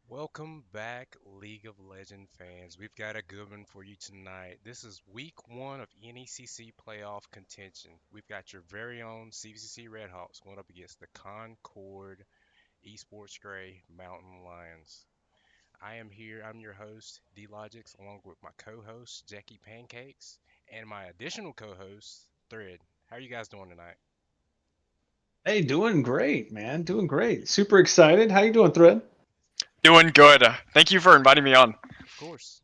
Welcome back, League of Legends fans. We've got a good one for you tonight. This is week one of NECC playoff contention. We've got your very own CVCC Redhawks going up against the Concord Esports Gray Mountain Lions. I'm your host, D Logics, along with my co host, Jackie Pancakes, and my additional co host, Thread. How are you guys doing tonight? Hey, doing great, man. Doing great. Super excited. How you doing, Thread? Doing good. Thank you for inviting me on. Of course.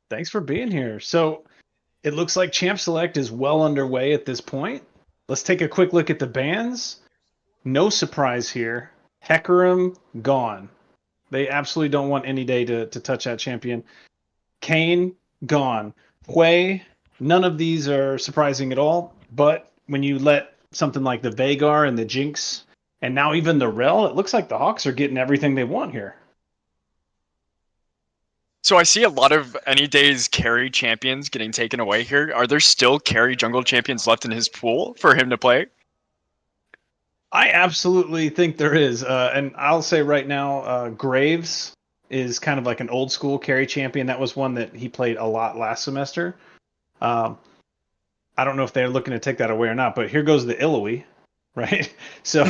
Thanks for being here. So it looks like Champ Select is well underway at this point. Let's take a quick look at the bans. No surprise here. Hecarim gone. They absolutely don't want any day to touch that champion. Kane gone. Hui, none of these are surprising at all. But when you let something like the Vagar and the Jinx, and now even the Rel, it looks like the Hawks are getting everything they want here. So I see a lot of any days carry champions getting taken away here. Are there still carry jungle champions left in his pool for him to play? I absolutely think there is. And I'll say right now, Graves is kind of like an old school carry champion. That was one that he played a lot last semester. Um, I don't know if they're looking to take that away or not, but here goes the Illaoi, right? So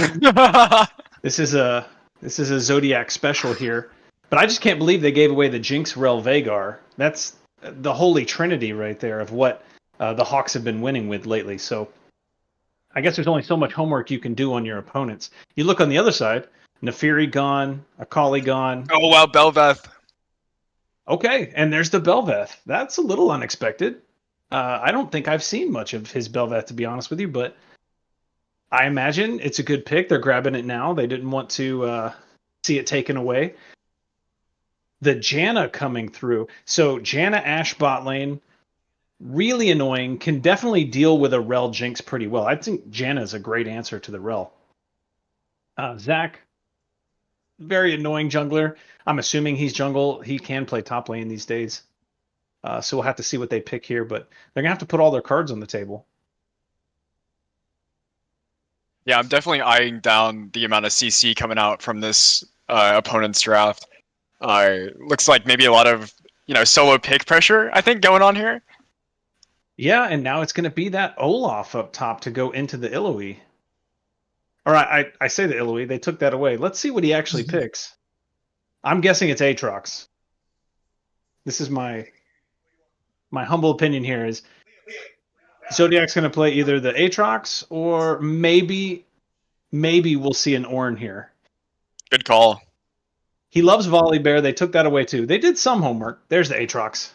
this is a Zodiac special here. But I just can't believe they gave away the Jinx Rel Vagar. That's the holy trinity right there of what the Hawks have been winning with lately. So I guess there's only so much homework you can do on your opponents. You look on the other side, Nefiri gone, Akali gone. Oh wow, Belveth. Okay, and there's the Belveth. That's a little unexpected. I don't think I've seen much of his Belveth, to be honest with you, but I imagine it's a good pick. They're grabbing it now. They didn't want to see it taken away. The Janna coming through. So Janna Ash bot lane, really annoying. Can definitely deal with a Rel Jinx pretty well. I think Janna is a great answer to the Rel. Zach, very annoying jungler. I'm assuming he's jungle. He can play top lane these days. So we'll have to see what they pick here, but they're gonna have to put all their cards on the table. Yeah, I'm definitely eyeing down the amount of CC coming out from this opponent's draft. Looks like maybe a lot of solo pick pressure. I think going on here. Yeah, and now it's gonna be that Olaf up top to go into the Illaoi. All right, I say the Illaoi. They took that away. Let's see what he actually picks. I'm guessing it's Aatrox. This is my humble opinion here is Zodiac's going to play either the Aatrox or maybe we'll see an Ornn here. Good call. He loves Volley Bear. They took that away too. They did some homework. There's the Aatrox.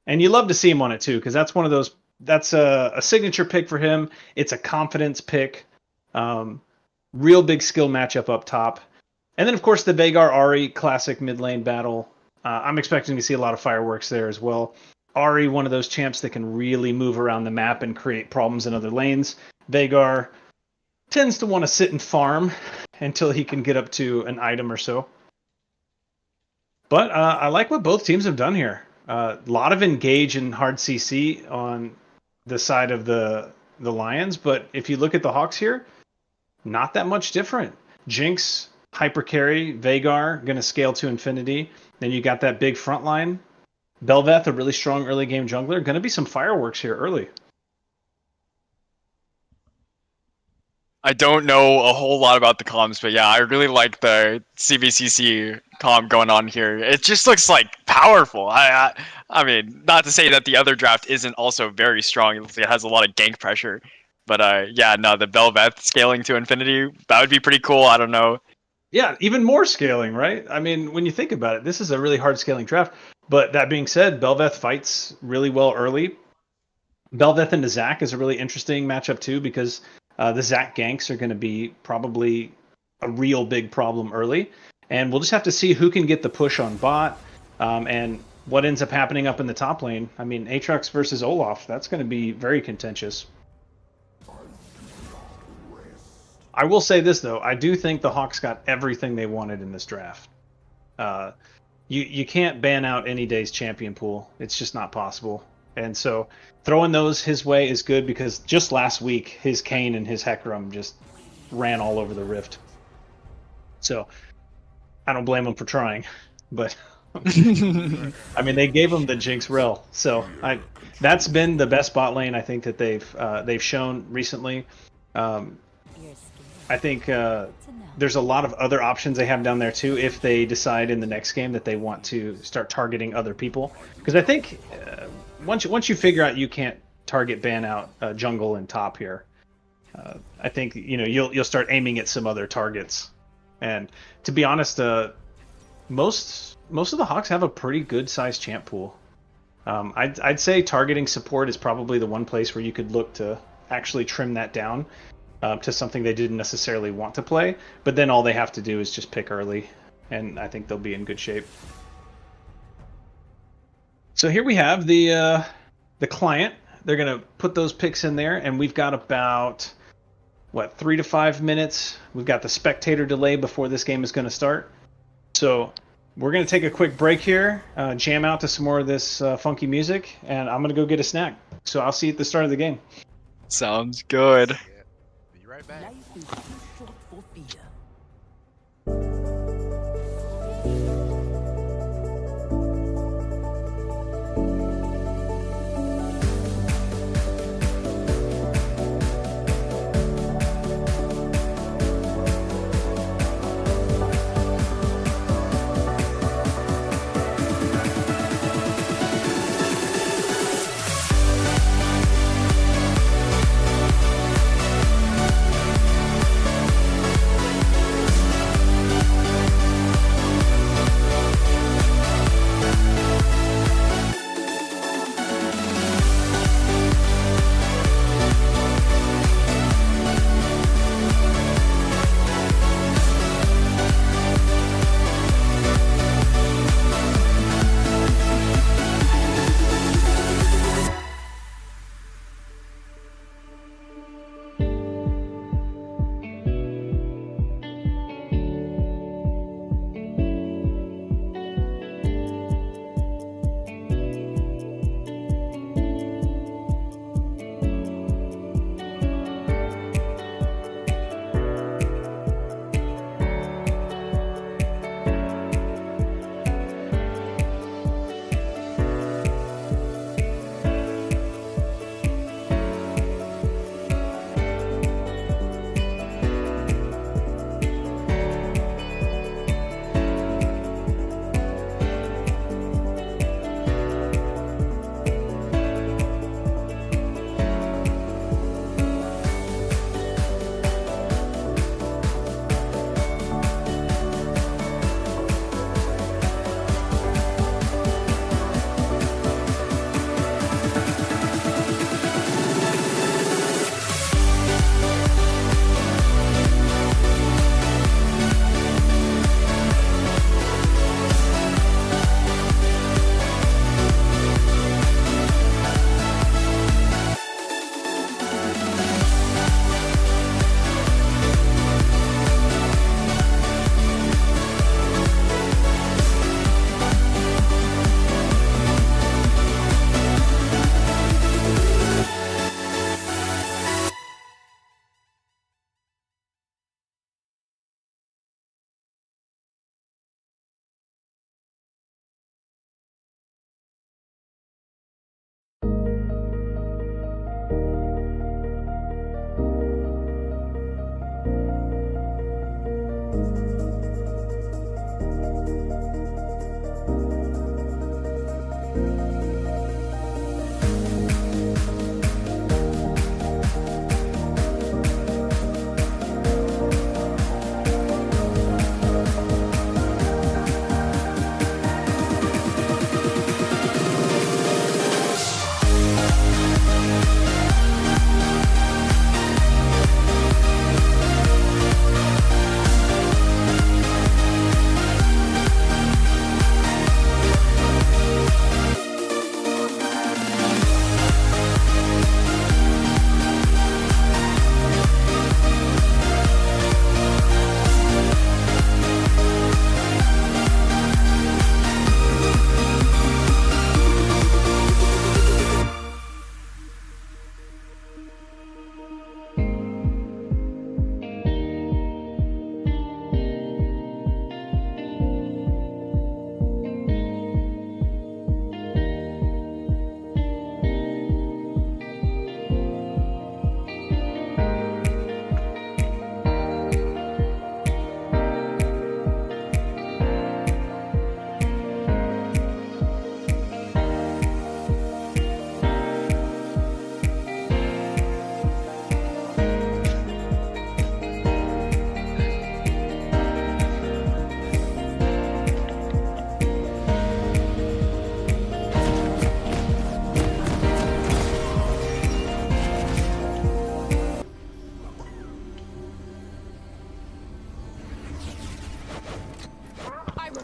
And you love to see him on it too because that's one of those. That's a signature pick for him. It's a confidence pick. Real big skill matchup up top. And then, of course, the Vagar Ari classic mid lane battle. I'm expecting to see a lot of fireworks there as well. Ari, one of those champs that can really move around the map and create problems in other lanes. Vagar tends to want to sit and farm until he can get up to an item or so. But I like what both teams have done here. A lot of engage and hard CC on the side of the Lions, but if you look at the Hawks here, not that much different. Jinx, hyper carry, Vagar going to scale to infinity. Then you got that big front line. Belveth, a really strong early game jungler. Going to be some fireworks here early. I don't know a whole lot about the comms, but yeah, I really like the CVCC comm going on here. It just looks like powerful. I mean, not to say that the other draft isn't also very strong. It has a lot of gank pressure, but yeah, no, the Belveth scaling to infinity, that would be pretty cool. I don't know. Yeah, even more scaling, right? I mean, when you think about it, this is a really hard scaling draft. But that being said, Belveth fights really well early. Belveth into Zac is a really interesting matchup too because the Zac ganks are going to be probably a real big problem early. And we'll just have to see who can get the push on bot and what ends up happening up in the top lane. I mean, Aatrox versus Olaf, that's going to be very contentious. I will say this, though. I do think the Hawks got everything they wanted in this draft. You can't ban out any day's champion pool. It's just not possible. And so throwing those his way is good because just last week, his Kane and his Hecarim just ran all over the Rift. So I don't blame them for trying, but I mean they gave them the Jinx Rel, so that's been the best bot lane I think that they've shown recently. I think there's a lot of other options they have down there too if they decide in the next game that they want to start targeting other people. Because I think once you figure out you can't target ban out jungle and top here, I think you'll start aiming at some other targets. And to be honest, most of the Hawks have a pretty good sized champ pool. I'd say targeting support is probably the one place where you could look to actually trim that down to something they didn't necessarily want to play. But then all they have to do is just pick early, and I think they'll be in good shape. So here we have the client. They're gonna put those picks in there, and we've got about 3 to 5 minutes. We've got the spectator delay before this game is going to start. So we're going to take a quick break here, jam out to some more of this funky music, and I'm going to go get a snack. So I'll see you at the start of the game. Sounds good. Yeah. Be right back. Life is too short for fear.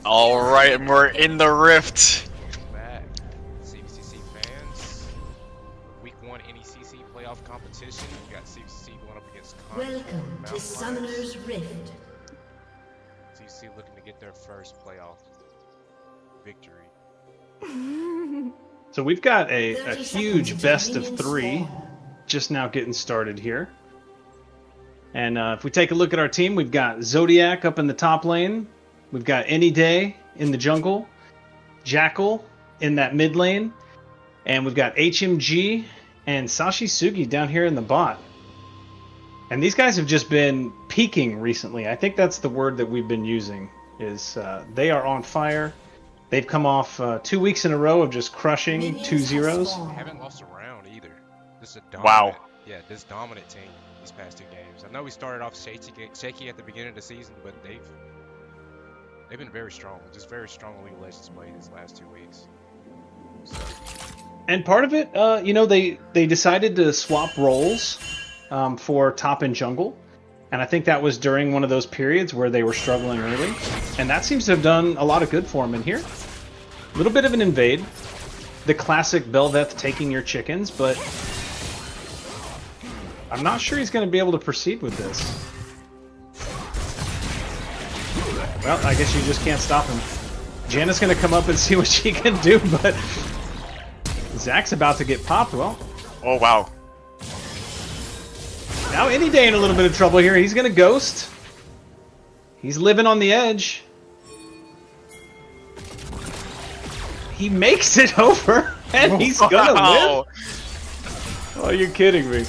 All right, and we're in the rift. Back, CVCC fans. Week 1 NECC playoff competition. We got CVCC going up against Concord. Welcome to Summoner's Rift. CVCC looking to get their first playoff victory. So we've got a 30 huge seconds best until of minions 3 spawn. just now getting started here. And if we take a look at our team, we've got Zodiac up in the top lane. We've got Any Day in the jungle. Jackal in that mid lane. And we've got HMG and Sashi Sugi down here in the bot. And these guys have just been peaking recently. I think that's the word that we've been using, is they are on fire. They've come off 2 weeks in a row of just crushing Minions 2 have zeros. spawned. Haven't lost a round either. This is a dominant, Wow. Yeah, this dominant team these past 2 games. I know we started off shaky at the beginning of the season, but they've been very strong. Just very strong League of Legends play these last 2 weeks. So, And part of it, they decided to swap roles for top and jungle. And I think that was during one of those periods where they were struggling early. And that seems to have done a lot of good for them in here. A little bit of an invade. The classic Belveth taking your chickens, but I'm not sure he's going to be able to proceed with this. Well, I guess you just can't stop him. Janna's going to come up and see what she can do, but Zach's about to get popped. Well, Oh wow. now Any Day in a little bit of trouble here. He's going to ghost. He's living on the edge. He makes it over, and he's gonna Wow. live. Oh, you're kidding me.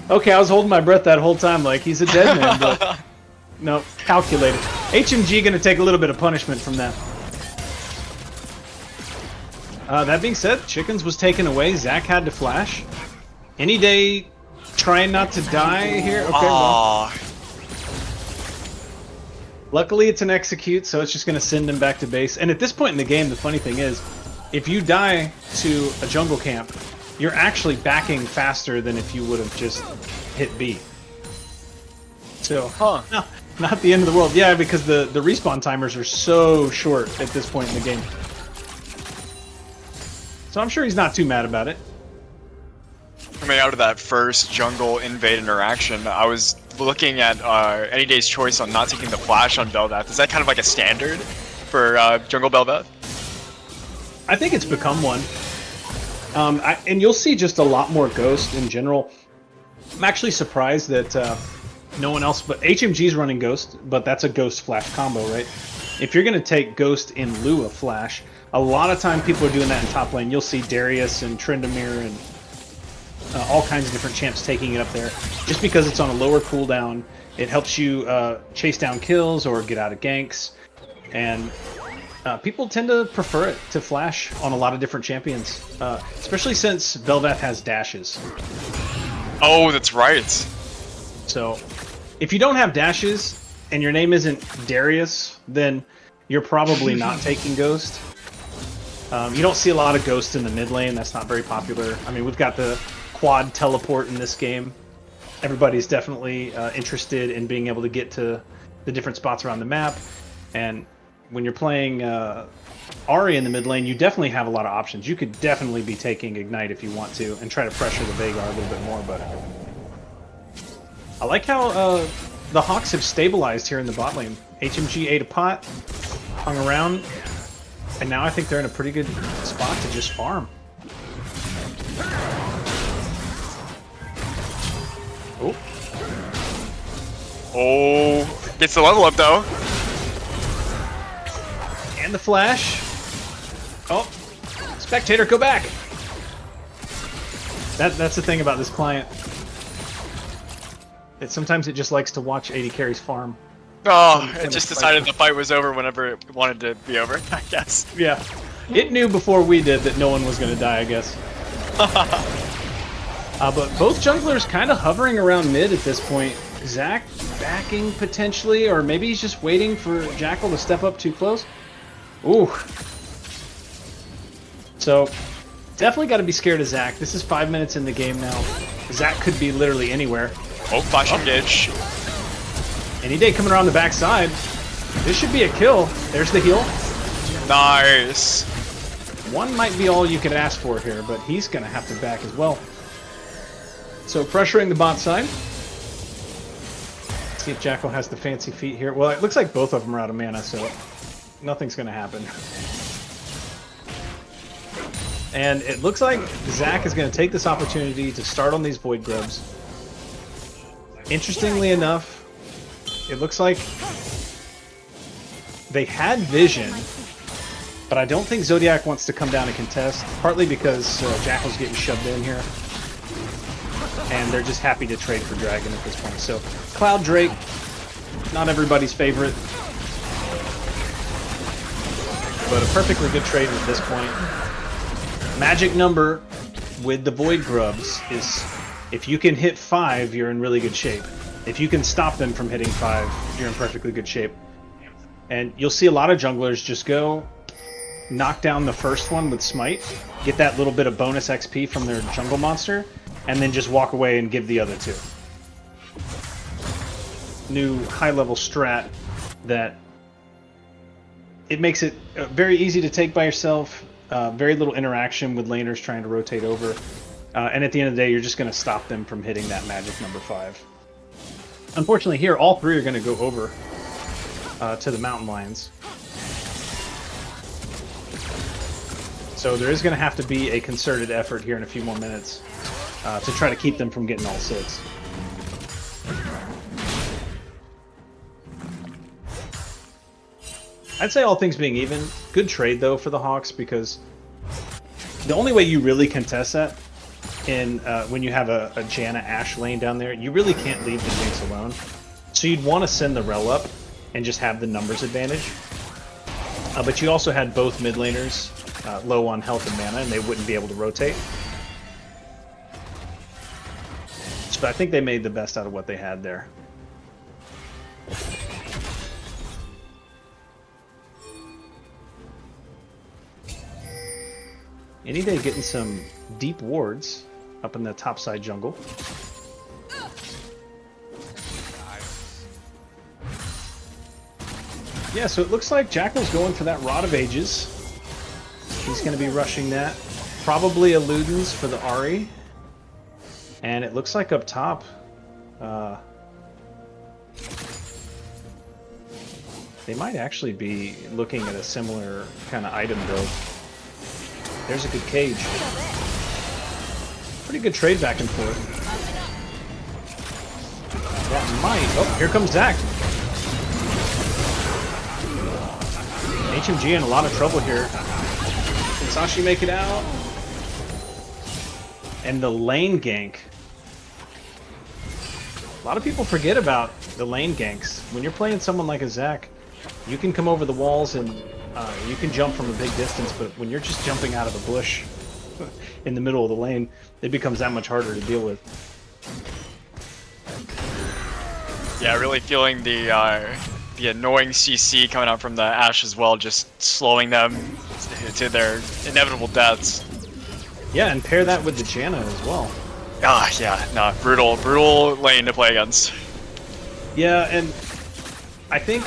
Okay, I was holding my breath that whole time like he's a dead man, but no, calculated. HMG gonna take a little bit of punishment from that. That being said, Chickens was taken away. Zach had to flash. Any Day trying not to die here. Okay, well, Aw. luckily it's an execute, so it's just gonna send him back to base. And at this point in the game, the funny thing is, if you die to a jungle camp, you're actually backing faster than if you would have just hit B. So, Huh. no, not the end of the world. Yeah, because the respawn timers are so short at this point in the game. So I'm sure he's not too mad about it. Coming out of that first jungle invade interaction, I was looking at Any Day's choice on not taking the flash on Belveth. Is that kind of like a standard for jungle Belveth? I think it's become one. And you'll see just a lot more Ghost in general. I'm actually surprised that no one else, but HMG's running Ghost, but that's a Ghost Flash combo, right? If you're going to take Ghost in lieu of Flash, a lot of time people are doing that in top lane. You'll see Darius and Tryndamere and all kinds of different champs taking it up there. Just because it's on a lower cooldown, it helps you chase down kills or get out of ganks. And people tend to prefer it to Flash on a lot of different champions, especially since Belveth has dashes. Oh, that's right. So, if you don't have dashes and your name isn't Darius, then you're probably not taking Ghost. You don't see a lot of Ghost in the mid lane. That's not very popular. I mean, we've got the quad teleport in this game. Everybody's definitely interested in being able to get to the different spots around the map. And when you're playing Ahri in the mid lane, you definitely have a lot of options. You could definitely be taking Ignite if you want to and try to pressure the Veigar a little bit more, but I like how the Hawks have stabilized here in the bot lane. HMG ate a pot, hung around, and now I think they're in a pretty good spot to just farm. Oh, Oh, gets the level up though. and the flash. Oh, spectator, go back. That's the thing about this client. Sometimes it just likes to watch AD carries farm. Oh, Some it just fight. decided the fight was over whenever it wanted to be over, I guess. Yeah, it knew before we did that no one was going to die, I guess. But both junglers kind of hovering around mid at this point. Zach backing potentially, or maybe he's just waiting for Jackal to step up too close. Ooh. So, definitely got to be scared of Zach. This is 5 minutes in the game now. Zach could be literally anywhere. Oh, flash engage. Any day coming around the backside. This should be a kill. There's the heal. Nice. One might be all you could ask for here, but he's going to have to back as well. So pressuring the bot side. See if Jackal has the fancy feet here. Well, it looks like both of them are out of mana, so nothing's going to happen. And it looks like Zach is going to take this opportunity to start on these Void Grubs. Interestingly enough, it looks like they had vision, but I don't think Zodiac wants to come down and contest, partly because Jackal's getting shoved in here. And they're just happy to trade for Dragon at this point. So, Cloud Drake, not everybody's favorite, but a perfectly good trade at this point. Magic number with the Void Grubs is if you can hit 5, you're in really good shape. If you can stop them from hitting 5, you're in perfectly good shape. And you'll see a lot of junglers just go knock down the first one with Smite, get that little bit of bonus XP from their jungle monster, and then just walk away and give the other 2. New high-level strat that it makes it very easy to take by yourself, very little interaction with laners trying to rotate over, and at the end of the day, you're just going to stop them from hitting that magic number 5. Unfortunately here, all 3 are going to go over to the Mountain Lions. So there is going to have to be a concerted effort here in a few more minutes to try to keep them from getting all 6. I'd say all things being even, good trade though for the Hawks, because the only way you really contest that in when you have a Janna Ashe lane down there, you really can't leave the Jinx alone. So you'd want to send the Rel up and just have the numbers advantage. But you also had both mid laners low on health and mana, and they wouldn't be able to rotate. So I think they made the best out of what they had there. Any day getting some deep wards up in the topside jungle. Yeah, so it looks like Jackal's going for that Rod of Ages. He's going to be rushing that. Probably a Ludens for the Ahri. And it looks like up top, they might actually be looking at a similar kind of item build. There's a good cage. Pretty good trade back and forth. That might... Oh, here comes Zach. HMG in a lot of trouble here. Can Sashi make it out? And the lane gank. A lot of people forget about the lane ganks. When you're playing someone like a Zach, you can come over the walls and you can jump from a big distance, but when you're just jumping out of a bush in the middle of the lane, it becomes that much harder to deal with. Yeah, really feeling the annoying CC coming out from the Ashe as well, just slowing them to their inevitable deaths. Yeah, and pair that with the Janna as well. Ah, yeah, no, brutal lane to play against. Yeah, and I think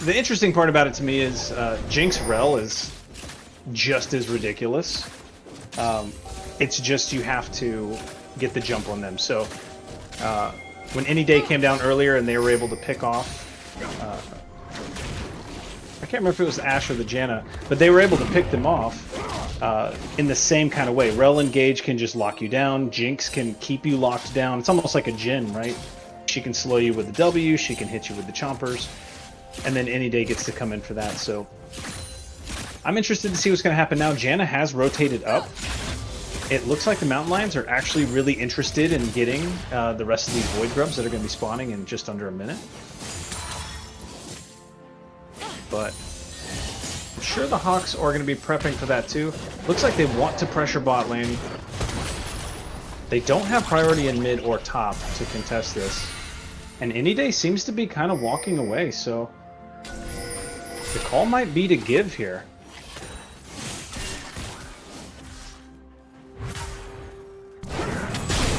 the interesting part about it to me is Jinx Rel is just as ridiculous. It's just you have to get the jump on them. So when Any Day came down earlier and they were able to pick off, I can't remember if it was the Ashe or the Janna, but they were able to pick them off in the same kind of way. Rel Engage can just lock you down. Jinx can keep you locked down. It's almost like a Jhin, right? She can slow you with the W, she can hit you with the chompers, and then Any Day gets to come in for that. So I'm interested to see what's going to happen now. Janna has rotated up. It looks like the Mountain Lions are actually really interested in getting the rest of these Void Grubs that are going to be spawning in just under a minute. But I'm sure the Hawks are going to be prepping for that too. Looks like they want to pressure bot lane. They don't have priority in mid or top to contest this. And Any Day seems to be kind of walking away, so the call might be to give here.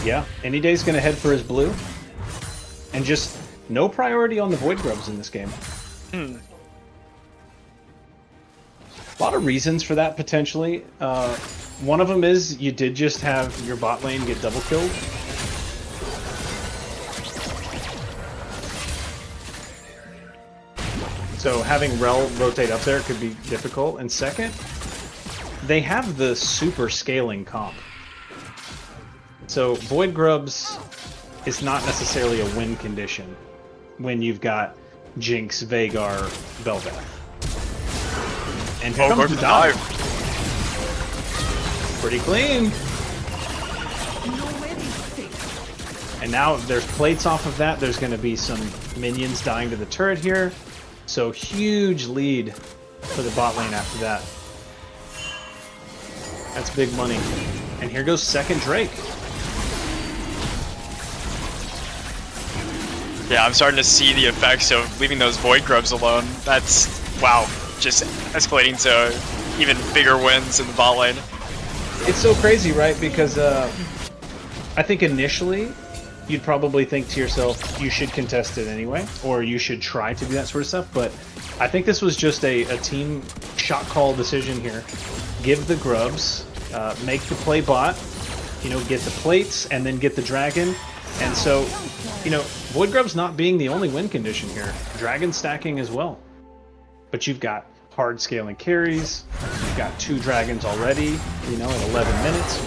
Yeah, Any Day's going to head for his blue. And just no priority on the Void Grubs in this game. A lot of reasons for that potentially. One of them is you did just have your bot lane get double killed. So having Rel rotate up there could be difficult. And second, they have the super scaling comp. So Void Grubs is not necessarily a win condition when you've got Jinx, Veigar, Velvet. And here comes the dive. Pretty clean. And now there's plates off of that. There's going to be some minions dying to the turret here. So huge lead for the bot lane after that. That's big money. And here goes second Drake. Yeah, I'm starting to see the effects of leaving those Void Grubs alone. That's, wow, just escalating to even bigger wins in the bot lane. It's so crazy, right? Because I think initially you'd probably think to yourself, you should contest it anyway, or you should try to do that sort of stuff. But I think this was just a team shot call decision here. Give the grubs, make the play bot, you know, get the plates, and then get the dragon. And so, you know, Void Grub's not being the only win condition here. Dragon stacking as well. But you've got hard scaling carries. You've got 2 dragons already, you know, in 11 minutes.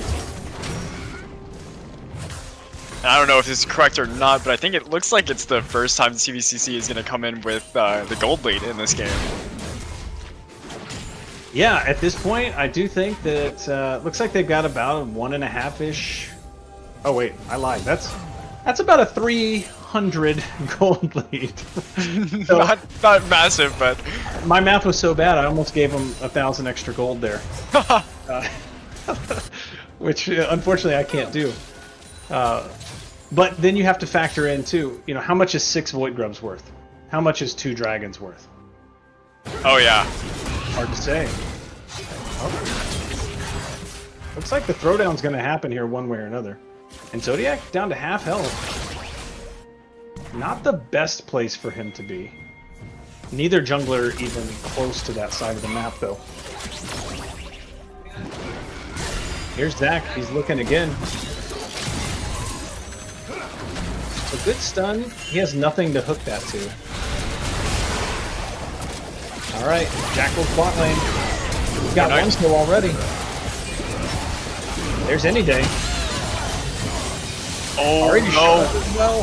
And I don't know if this is correct or not, but I think it looks like it's the first time the CVCC is going to come in with the gold lead in this game. Yeah, at this point, I do think that looks like they've got about a 1.5-ish. Oh wait, I lied. That's about a 300 gold lead. So, not massive, but my math was so bad, I almost gave them 1,000 extra gold there, which unfortunately I can't do. But then you have to factor in too, you know, how much is 6 Void Grubs worth? How much is 2 dragons worth? oh yeah. Hard to say. Oh. Looks like the throwdown's going to happen here one way or another. And Zodiac down to half health. Not the best place for him to be. Neither jungler even close to that side of the map, though. Here's Zach. He's looking again. A good stun. He has nothing to hook that to. All right, Jackal's bot lane. He's got one kill already. There's any day. Oh Already no. shot as well.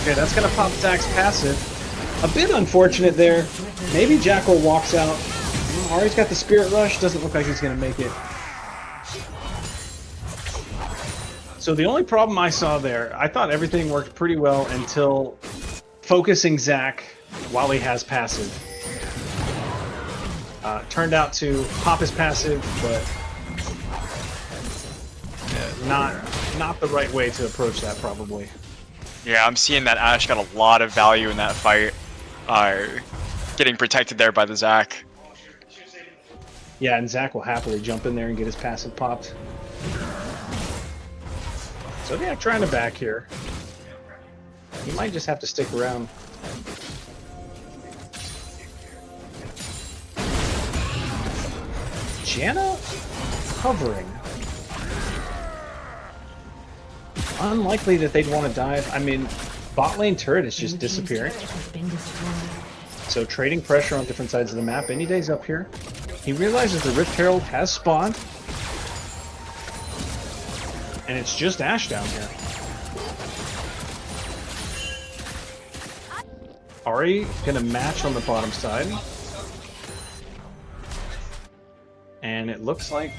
Okay, that's gonna pop Zach's passive. A bit unfortunate there. Maybe Jackal walks out. Ari's got the Spirit Rush. Doesn't look like he's gonna make it. So the only problem I saw there, I thought everything worked pretty well until focusing Zach while he has passive. Turned out to pop his passive, but not the right way to approach that probably. Yeah, I'm seeing that Ashe got a lot of value in that fight. Getting protected there by the Zac. Yeah, and Zach will happily jump in there and get his passive popped. Zodiac trying to back here. He might just have to stick around. Janna hovering. Unlikely that they'd want to dive. I mean, bot lane turret is just disappearing. So trading pressure on different sides of the map. Any day's up here. He realizes the Rift Herald has spawned. And it's just Ashe down here. Ari gonna match on the bottom side. And it looks like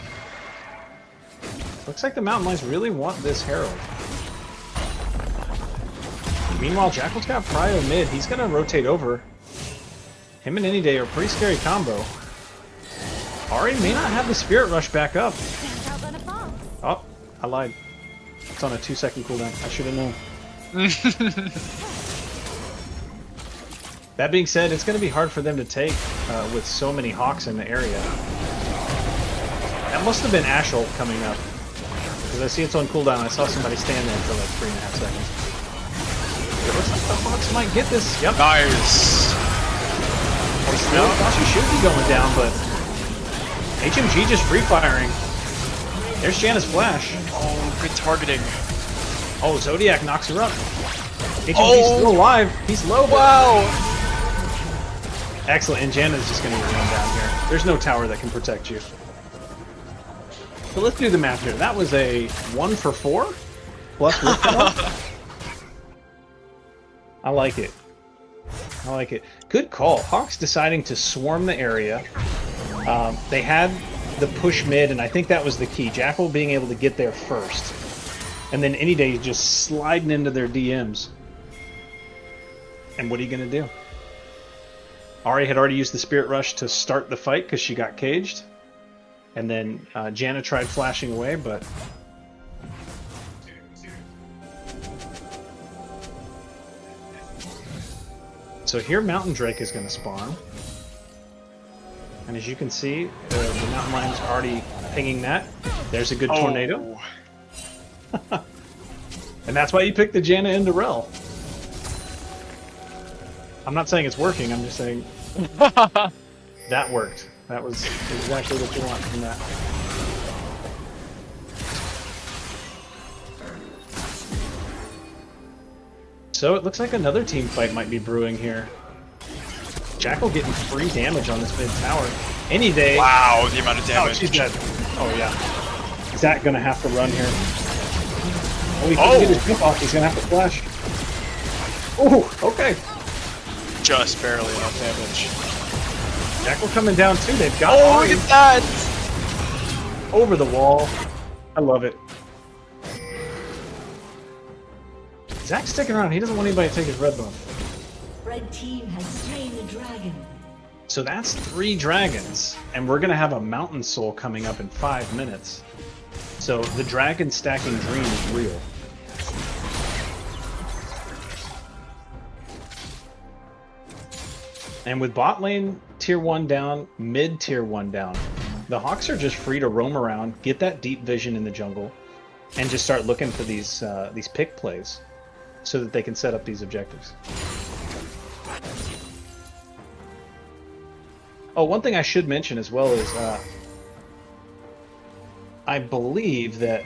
the Mountain Lions really want this Herald. Meanwhile, Jackal's got Prio mid. He's gonna rotate over. Him and Any Day are a pretty scary combo. Ari may not have the Spirit Rush back up. Oh, I lied. It's on a 2-second cooldown. I should have known. That being said, it's going to be hard for them to take with so many Hawks in the area. That must have been Ashe ult coming up. Because I see it's on cooldown. I saw somebody stand there for like 3.5 seconds. It looks like the Hawks might get this. Yep. Nice. No, Flashy should be going down, but HMG just free firing. There's Janna's flash. Oh, good targeting. Oh, Zodiac knocks her up. HMG's still alive. He's low. Wow. Excellent, and Janna's just going to get run down here. There's no tower that can protect you. So let's do the math here. That was a 1 for 4 plus with I like it. I like it. Good call. Hawks deciding to swarm the area. They had the push mid, and I think that was the key. Jackal being able to get there first. And then any day just sliding into their DMs. And what are you going to do? Ari had already used the Spirit Rush to start the fight because she got caged. And then Janna tried flashing away, but... So here Mountain Drake is going to spawn. And as you can see, the Mountain Lion's already pinging that. There's a good tornado. And that's why you picked the Janna into Rel. I'm not saying it's working, I'm just saying that worked. That was exactly what you want from that. So it looks like another team fight might be brewing here. Jackal getting free damage on this mid tower. Any day. Wow, the amount of damage. Oh, she's dead. Oh, yeah. Zach gonna have to run here. Oh, he couldn't get his jump off. He's gonna have to flash. Oh, okay. Just barely enough damage. Jackal coming down too. They've got. Oh, look at that! Over the wall. I love it. Zach's sticking around. He doesn't want anybody to take his red buff. Red team has slain the dragon. So that's 3 dragons, and we're gonna have a mountain soul coming up in 5 minutes. So the dragon stacking dream is real. And with bot lane tier 1 down, mid tier 1 down, the Hawks are just free to roam around, get that deep vision in the jungle, and just start looking for these pick plays so that they can set up these objectives. Oh, one thing I should mention as well is I believe that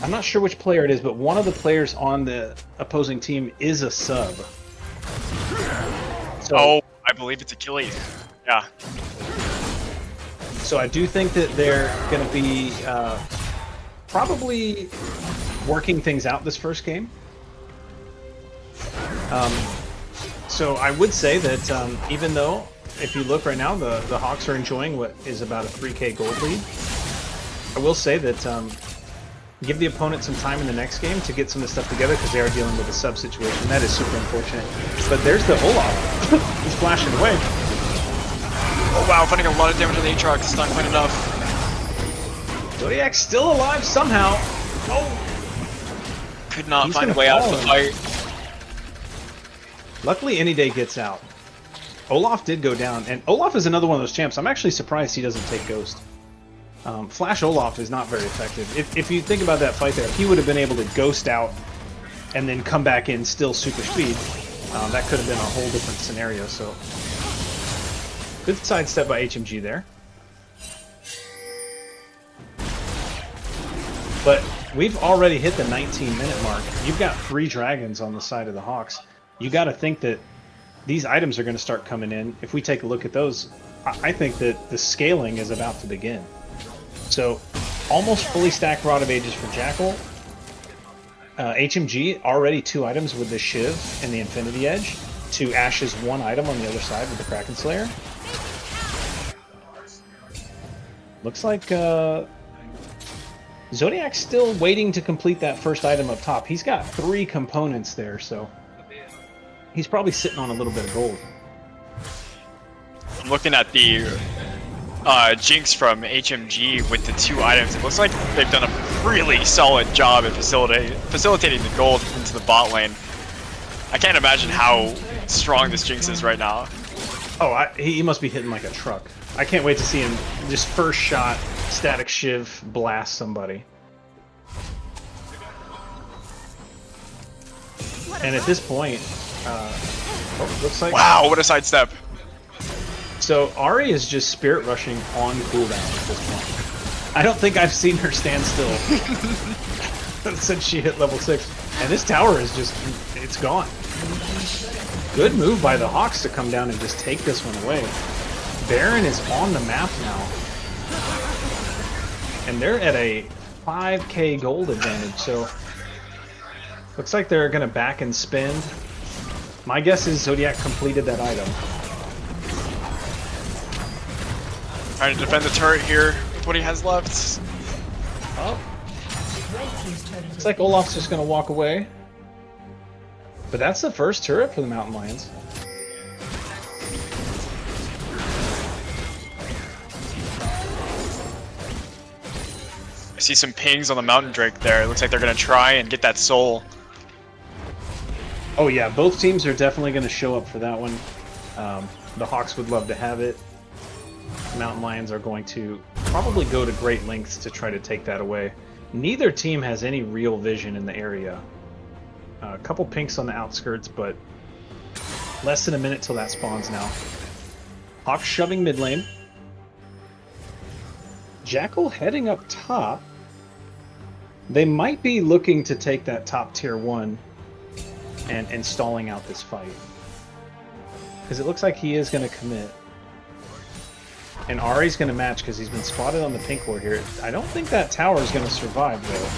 I'm not sure which player it is, but one of the players on the opposing team is a sub. So, I believe it's Achilles. Yeah. So I do think that they're going to be probably working things out this first game. So I would say that even though, if you look right now, the Hawks are enjoying what is about a 3k gold lead, I will say that give the opponent some time in the next game to get some of this stuff together because they are dealing with a sub situation. That is super unfortunate. But there's the Olaf. He's flashing away. Oh wow, finding a lot of damage on the Aatrox. It's not quite enough. Zodiac's still alive somehow. Oh! Could not He's find a gonna way out of the fall. fight. Luckily, Any Day gets out. Olaf did go down, and Olaf is another one of those champs. I'm actually surprised he doesn't take Ghost. Flash Olaf is not very effective. If you think about that fight there, if he would have been able to Ghost out and then come back in still super speed, that could have been a whole different scenario. So, good sidestep by HMG there. But we've already hit the 19-minute mark. You've got 3 dragons on the side of the Hawks. You got to think that these items are going to start coming in. If we take a look at those, I think that the scaling is about to begin. So, almost fully stacked Rod of Ages for Jackal. HMG, already 2 items with the Shiv and the Infinity Edge. To Ash's 1 item on the other side with the Kraken Slayer. Looks like Zodiac's still waiting to complete that first item up top. He's got 3 components there, so he's probably sitting on a little bit of gold. I'm looking at the Jinx from HMG with the 2 items. It looks like they've done a really solid job at facilitating the gold into the bot lane. I can't imagine how strong this Jinx is right now. Oh, he must be hitting like a truck. I can't wait to see him just first shot, static Shiv, blast somebody. And at this point, looks like... Wow, what a sidestep. So Ari is just spirit rushing on cooldown at this point. I don't think I've seen her stand still since she hit level 6. And this tower is just, it's gone. Good move by the Hawks to come down and just take this one away. Baron is on the map now. And they're at a 5k gold advantage, so looks like they're going to back and spend. My guess is Zodiac completed that item. Trying to defend the turret here with what he has left. Oh. Looks like Olaf's just going to walk away. But that's the first turret for the Mountain Lions. I see some pings on the Mountain Drake there. It looks like they're going to try and get that soul. Oh yeah, both teams are definitely going to show up for that one. The Hawks would love to have it. Mountain Lions are going to probably go to great lengths to try to take that away. Neither team has any real vision in the area. A couple pinks on the outskirts, but less than a minute till that spawns now. Hawks shoving mid lane. Jackal heading up top. They might be looking to take that top tier 1 and stalling out this fight. Because it looks like he is going to commit. And Ari's going to match because he's been spotted on the pink ward here. I don't think that tower is going to survive, though.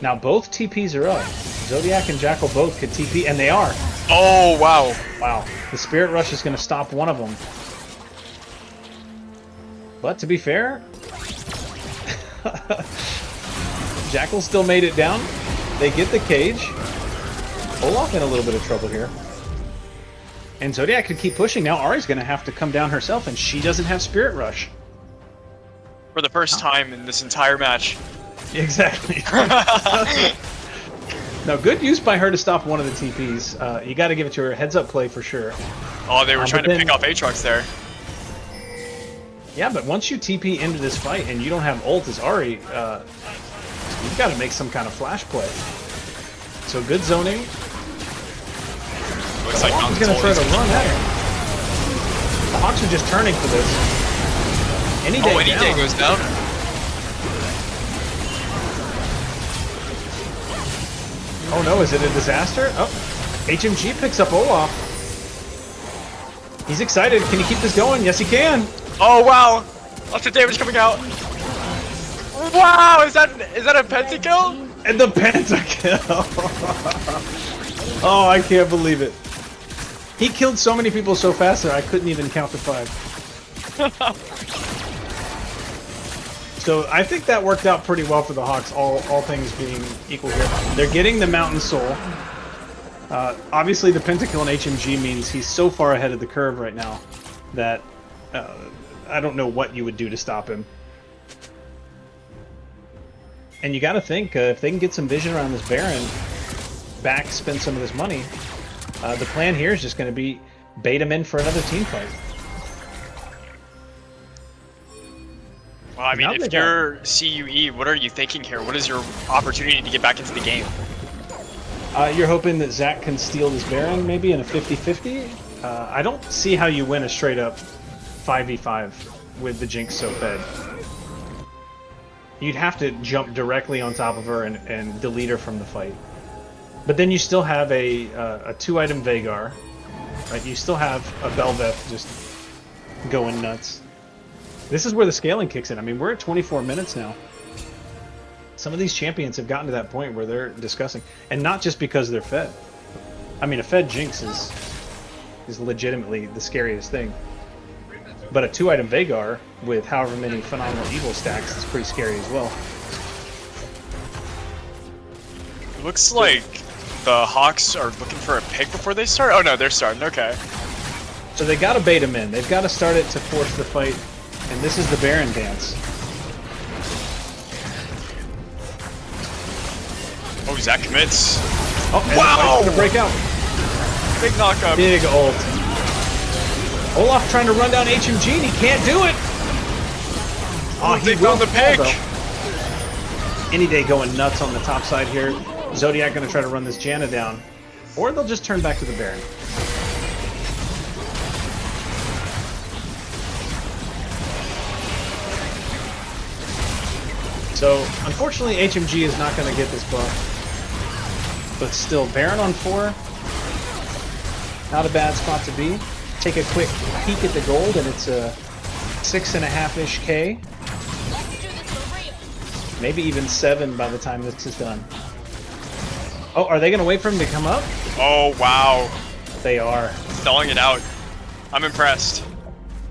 Now both TPs are up. Zodiac and Jackal both could TP, and they are. Oh, wow. Wow. The Spirit Rush is going to stop one of them. But to be fair, Jackal still made it down. They get the cage. Olaf in a little bit of trouble here. And Zodiac could keep pushing. Now Ari's going to have to come down herself, and she doesn't have Spirit Rush. For the first time in this entire match. Exactly. Now, good use by her to stop one of the TPs. You got to give it to her. Heads up play for sure. Oh, they were trying to pick off Aatrox there. Yeah, but once you TP into this fight and you don't have ult as Ari, you've got to make some kind of flash play. So good zoning. Looks like He's going to try to run at her. The Hawks are just turning for this. Any day goes down. Oh no, is it a disaster? Oh, HMG picks up Olaf. He's excited. Can he keep this going? Yes, he can. Oh wow! Lots of damage coming out. Wow! Is that a pentakill? And the pentakill. Oh, I can't believe it. He killed so many people so fast that I couldn't even count to 5. So I think that worked out pretty well for the Hawks, all things being equal here. They're getting the Mountain Soul. Obviously the Pentakill and HMG means he's so far ahead of the curve right now that I don't know what you would do to stop him. And you got to think, if they can get some vision around this Baron, spend some of this money, the plan here is just going to be bait him in for another team fight. Well, I mean, if you're CUE, what are you thinking here? What is your opportunity to get back into the game? You're hoping that Zach can steal this Baron, maybe in a 50-50? I don't see how you win a straight-up 5v5 with the Jinx so fed. You'd have to jump directly on top of her and delete her from the fight. But then you still have a 2-item Vhagar, right? You still have a Belveth just going nuts. This is where the scaling kicks in. I mean, we're at 24 minutes now. Some of these champions have gotten to that point where they're discussing, and not just because they're fed. I mean, a fed Jinx is legitimately the scariest thing. But a 2-item Vhagar with however many phenomenal evil stacks is pretty scary as well. Looks like the Hawks are looking for a pick before they start. Oh no, they're starting. Okay. So they got to bait him in. They've got to start it to force the fight. And this is the Baron dance. Oh, Zach commits. Oh, wow! Gonna break out. Big knockup. Big ult. Olaf trying to run down HMG and he can't do it. Oh, he will the pick. Any Day going nuts on the top side here. Zodiac going to try to run this Janna down. Or they'll just turn back to the Baron. So, unfortunately, HMG is not going to get this buff. But still, Baron on 4. Not a bad spot to be. Take a quick peek at the gold, and it's a 6.5-ish K. Maybe even 7 by the time this is done. Oh, are they going to wait for him to come up? Oh, wow. They are. Stalling it out. I'm impressed.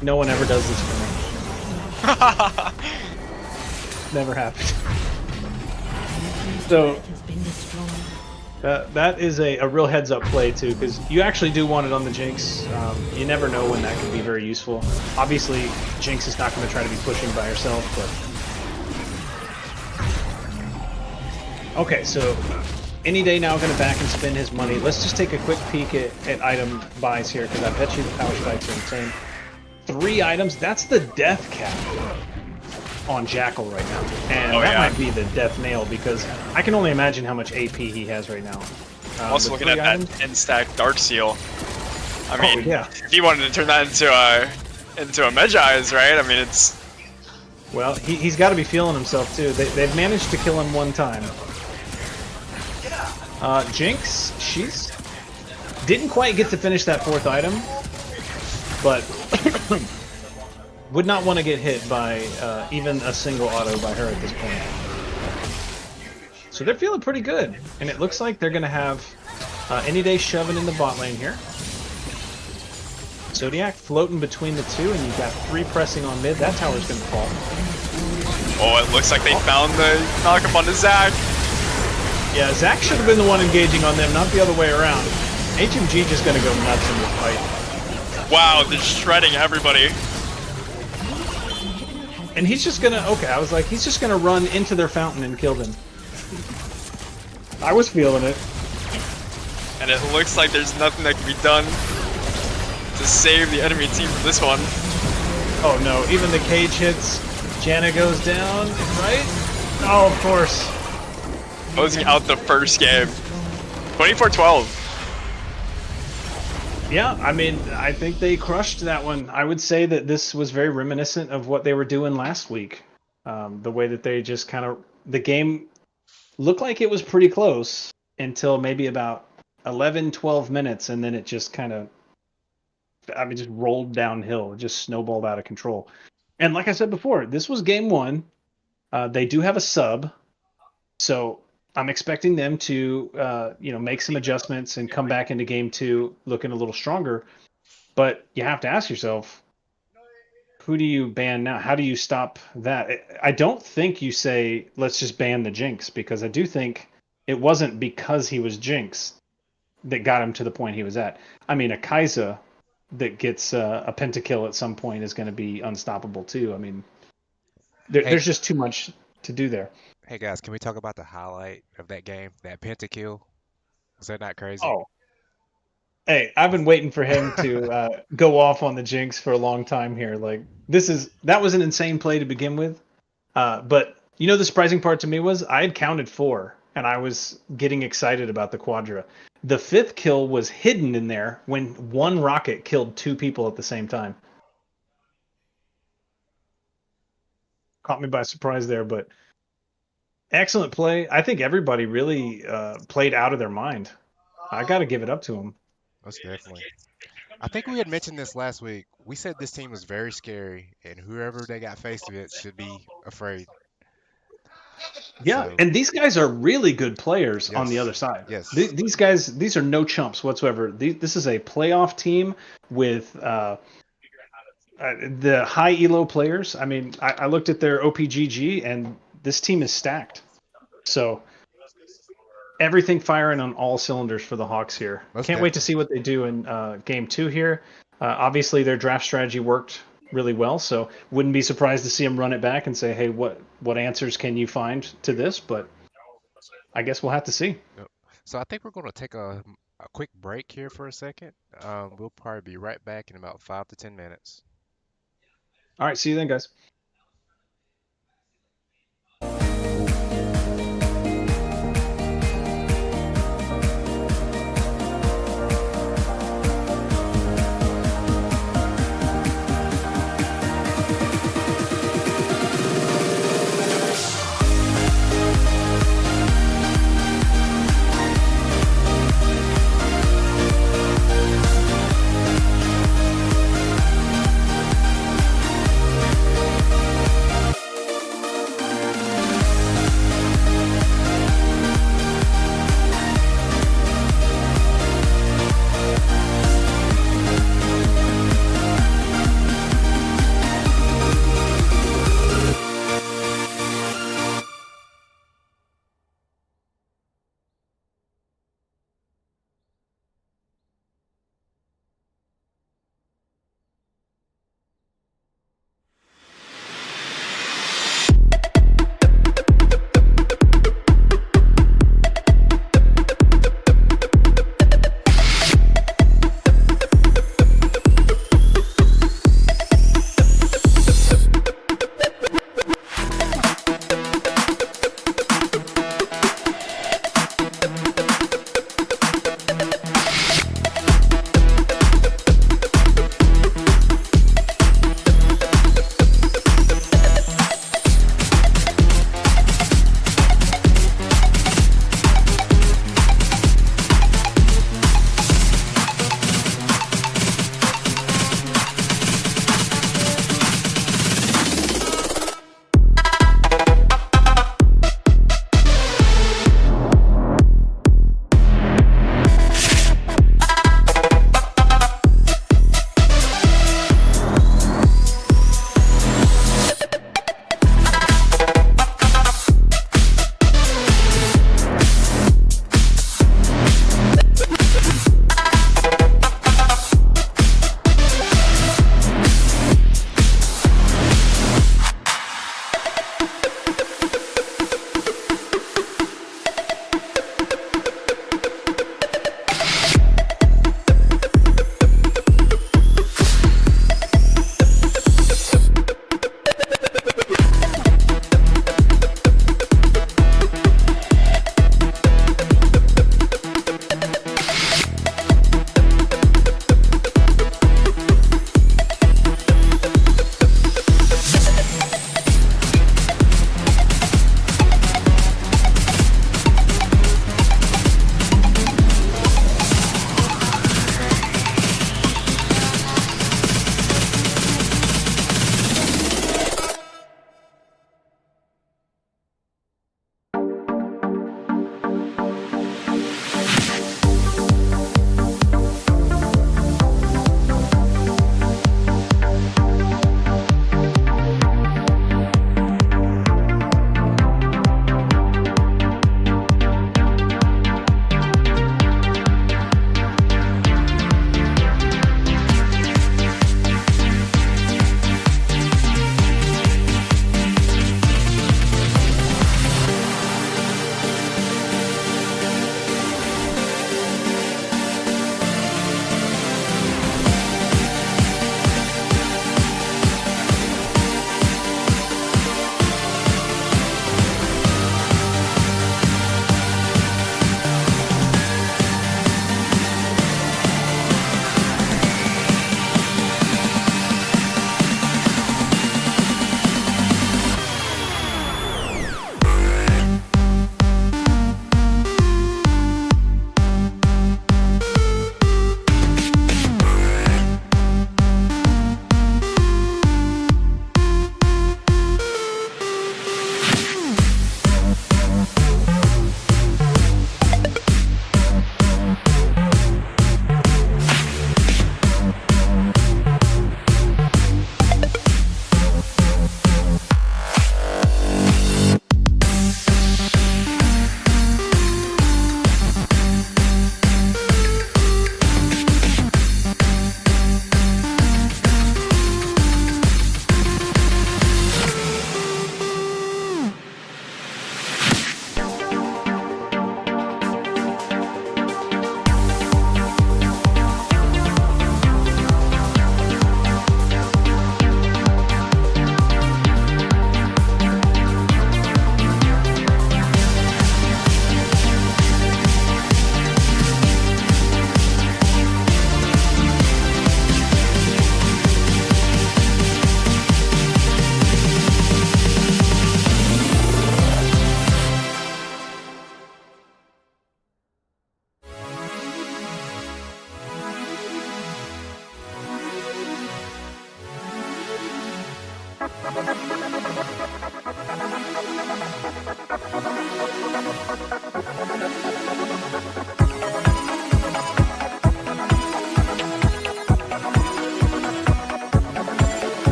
No one ever does this for me. Never happened. So that is a real heads-up play too, because you actually do want it on the Jinx. You never know when that could be very useful. Obviously, Jinx is not going to try to be pushing by herself, but okay. So Any Day now going to back and spend his money. Let's just take a quick peek at item buys here, because I bet you the power spikes are insane. 3 items. That's the death cap on Jackal right now, and that might be the death nail, because I can only imagine how much AP he has right now. Also looking at that 10-stack Dark Seal. I mean, yeah. if he wanted to turn that into a Medjai's, right? I mean, it's... Well, he's got to be feeling himself too. They've managed to kill him one time. Jinx, she's didn't quite get to finish that 4th item, but would not want to get hit by even a single auto by her at this point. So they're feeling pretty good, and it looks like they're going to have Any Day shoving in the bot lane here. Zodiac floating between the 2, and you've got 3 pressing on mid. That tower's going to fall. Oh, it looks like they found the knock-up on the Zac. Yeah, Zac should have been the one engaging on them, not the other way around. HMG just going to go nuts in this fight. Wow, they're shredding everybody. And he's just gonna, okay, I was like, he's just gonna run into their fountain and kill them. I was feeling it. And it looks like there's nothing that can be done to save the enemy team from this one. Oh no, even the cage hits. Janna goes down, right? Oh, of course. Closing out the first game. 24-12. Yeah, I mean, I think they crushed that one. I would say that this was very reminiscent of what they were doing last week. The way that they just kind of... The game looked like it was pretty close until maybe about 11, 12 minutes, and then it just kind of... I mean, just rolled downhill. It just snowballed out of control. And like I said before, this was game 1. They do have a sub, so... I'm expecting them to, make some adjustments and come back into game 2 looking a little stronger. But you have to ask yourself, who do you ban now? How do you stop that? I don't think you say, let's just ban the Jinx, because I do think it wasn't because he was Jinx that got him to the point he was at. I mean, a Kai'Sa that gets a pentakill at some point is going to be unstoppable too. I mean, there's just too much to do there. Hey guys, can we talk about the highlight of that game? That pentakill? Was that not crazy? Oh. Hey, I've been waiting for him to go off on the Jinx for a long time here. Like, that was an insane play to begin with. But the surprising part to me was I had counted 4, and I was getting excited about the Quadra. The 5th kill was hidden in there when 1 rocket killed 2 people at the same time. Caught me by surprise there, but excellent play. I think everybody really played out of their mind. I got to give it up to them. Most definitely. I think we had mentioned this last week. We said this team was very scary, and whoever they got faced with should be afraid. Yeah, So, and these guys are really good players on the yes, other side. yes. These guys, these are no chumps whatsoever. This is a playoff team with the high elo players. I mean, I looked at their OPGG, and this team is stacked. So everything firing on all cylinders for the Hawks here. Can't wait to see what they do in game 2 here. Obviously, their draft strategy worked really well, so wouldn't be surprised to see them run it back and say, hey, what answers can you find to this? But I guess we'll have to see. Yep. So I think we're going to take a quick break here for a second. We'll probably be right back in about 5 to 10 minutes. All right, see you then, guys.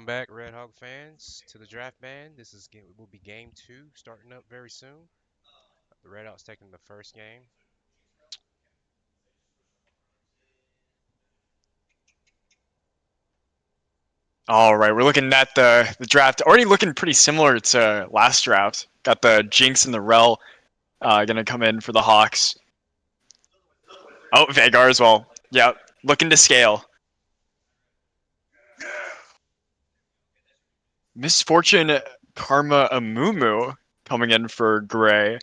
back, Red Hawk fans, to the draft band. Will be game 2 starting up very soon. The Red Hawks taking the first game. All right, we're looking at the draft. Already looking pretty similar to last draft. Got the Jinx and the Rel gonna come in for the Hawks. Oh, Vagar as well. Yep, looking to scale. Misfortune Karma Amumu coming in for Gray.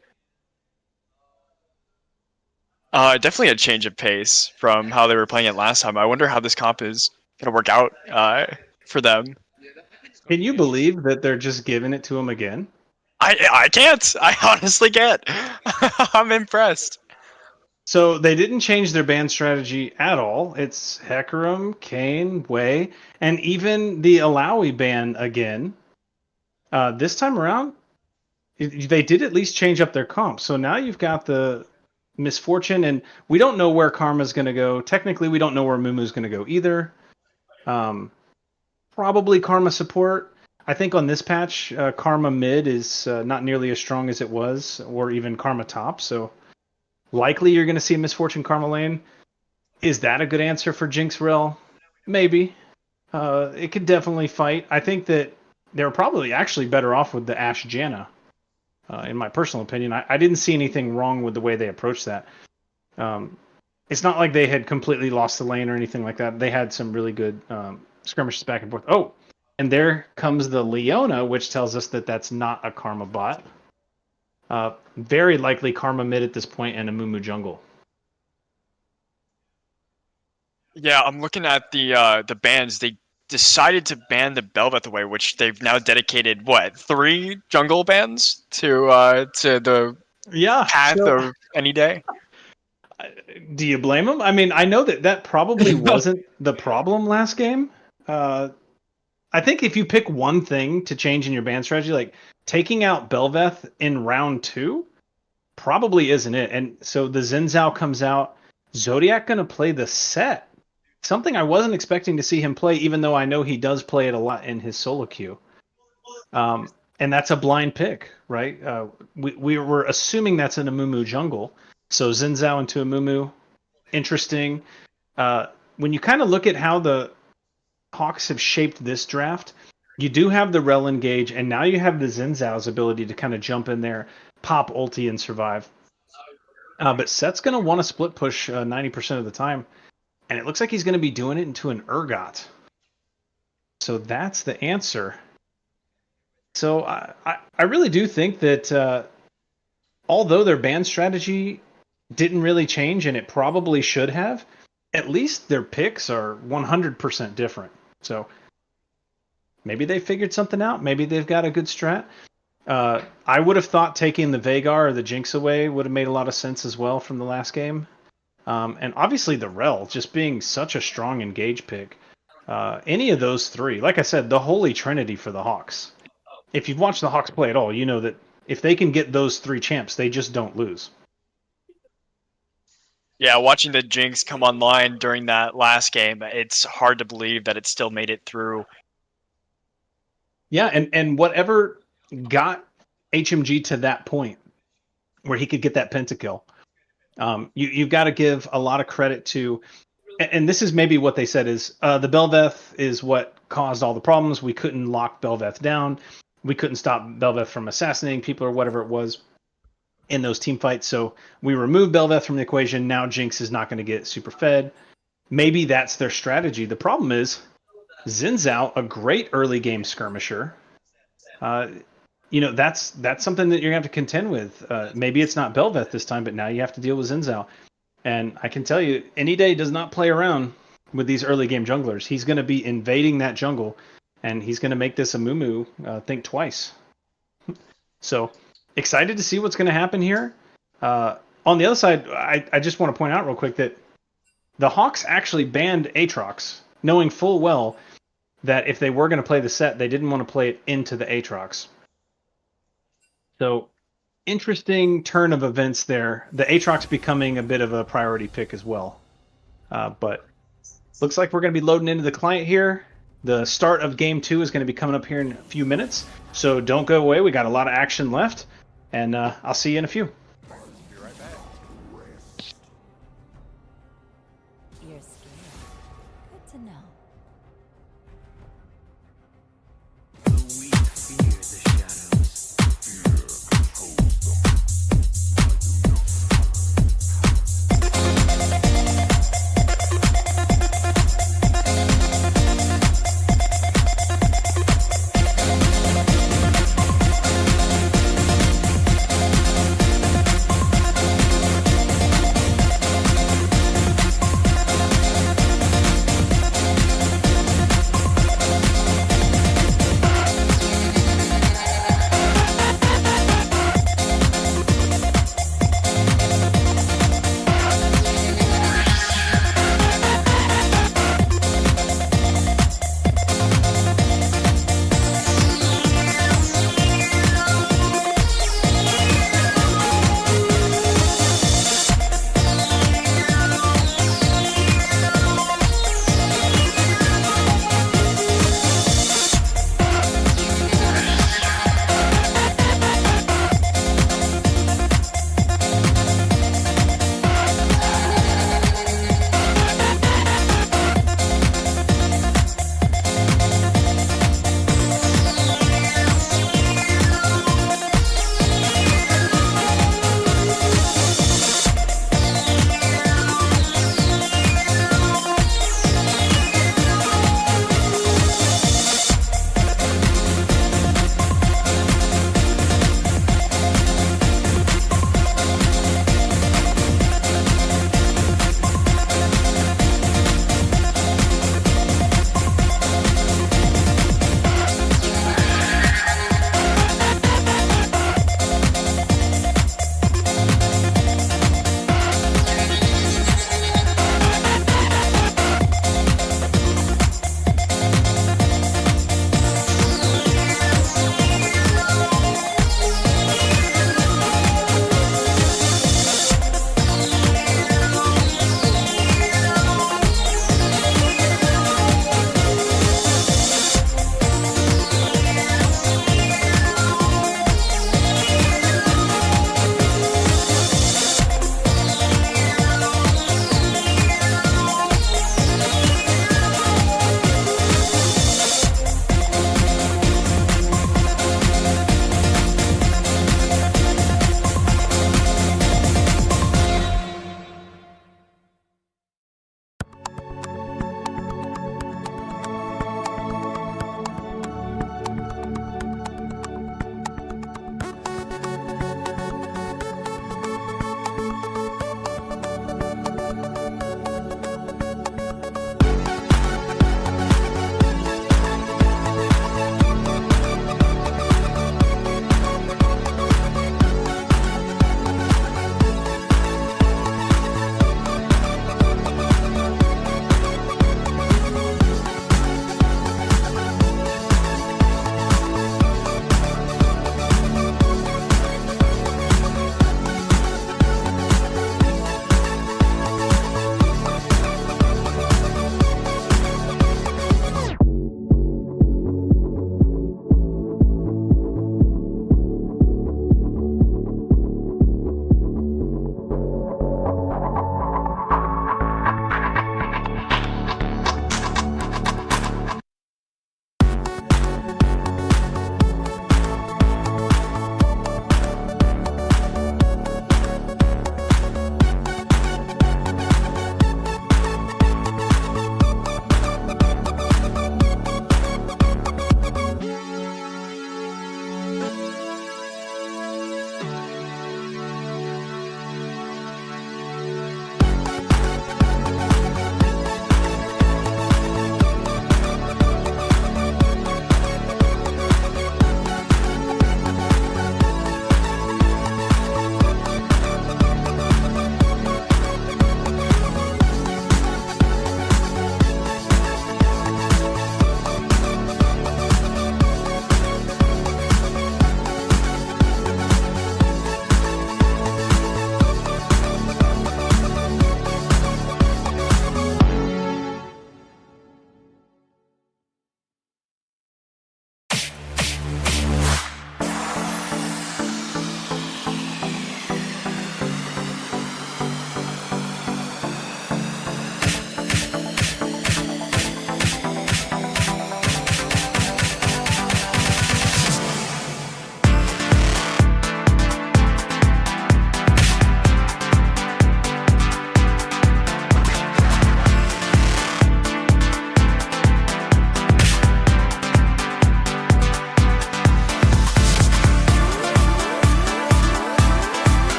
Definitely a change of pace from how they were playing it last time. I wonder how this comp is gonna work out for them. Can you believe that they're just giving it to him again? I can't. I honestly can't. I'm impressed. So they didn't change their ban strategy at all. It's Hecarim, Kayn, Wei, and even the Alawi ban again. This time around, they did at least change up their comp. So now you've got the Misfortune, and we don't know where Karma's going to go. Technically, we don't know where Mumu's going to go either. Probably Karma support. I think on this patch, Karma mid is not nearly as strong as it was, or even Karma top. So likely you're going to see Misfortune Karma lane. Is that a good answer for Jinx Rel? Maybe. It could definitely fight. I think that they're probably actually better off with the Ashe Janna. In my personal opinion, I didn't see anything wrong with the way they approached that. It's not like they had completely lost the lane or anything like that. They had some really good skirmishes back and forth. Oh, and there comes the Leona, which tells us that that's not a Karma bot. Very likely Karma mid at this point and a Mumu jungle. Yeah, I'm looking at the bans. They decided to ban the Belveth away, which they've now dedicated 3 jungle bans to the path of any day. Do you blame them? I mean, I know that probably wasn't the problem last game. I think if you pick one thing to change in your ban strategy, like taking out Belveth in round 2, probably isn't it. And so the Xin Zhao comes out. Zodiac going to play the set. Something I wasn't expecting to see him play, even though I know he does play it a lot in his solo queue. And that's a blind pick, right? We were assuming that's an Amumu jungle. So Xin Zhao into Amumu, interesting. When you kind of look at how the Hawks have shaped this draft, you do have the Rel engage, and now you have the Xin Zhao's ability to kind of jump in there, pop ulti, and survive. But Set's going to want to split push 90% of the time. And it looks like he's going to be doing it into an Urgot. So that's the answer. So I really do think that although their ban strategy didn't really change, and it probably should have, at least their picks are 100% different. So maybe they figured something out. Maybe they've got a good strat. I would have thought taking the Vagar or the Jinx away would have made a lot of sense as well from the last game. And obviously the Rel just being such a strong engage pick. Any of those 3, like I said, the holy trinity for the Hawks. If you've watched the Hawks play at all, you know that if they can get those 3 champs, they just don't lose. Yeah, watching the Jinx come online during that last game, it's hard to believe that it still made it through. Yeah, and whatever got HMG to that point where he could get that pentakill, you've got to give a lot of credit to, and this is maybe what they said is, the Belveth is what caused all the problems. We couldn't lock Belveth down. We couldn't stop Belveth from assassinating people or whatever it was in those team fights. So we removed Belveth from the equation. Now Jinx is not going to get super fed. Maybe that's their strategy. The problem is Xin Zhao, a great early game skirmisher. That's something that you're going to have to contend with. Maybe it's not Belveth this time, but now you have to deal with Xin Zhao. And I can tell you, Any Day does not play around with these early game junglers. He's going to be invading that jungle, and he's going to make this Amumu think twice. So excited to see what's going to happen here. On the other side, I just want to point out real quick that the Hawks actually banned Aatrox, knowing full well that if they were going to play the set, they didn't want to play it into the Aatrox. So interesting turn of events there. The Aatrox becoming a bit of a priority pick as well. But looks like we're going to be loading into the client here. The start of Game 2 is going to be coming up here in a few minutes, so don't go away. We got a lot of action left, and I'll see you in a few. Be right back. You're scared. Good to know. The weak fear the shadows.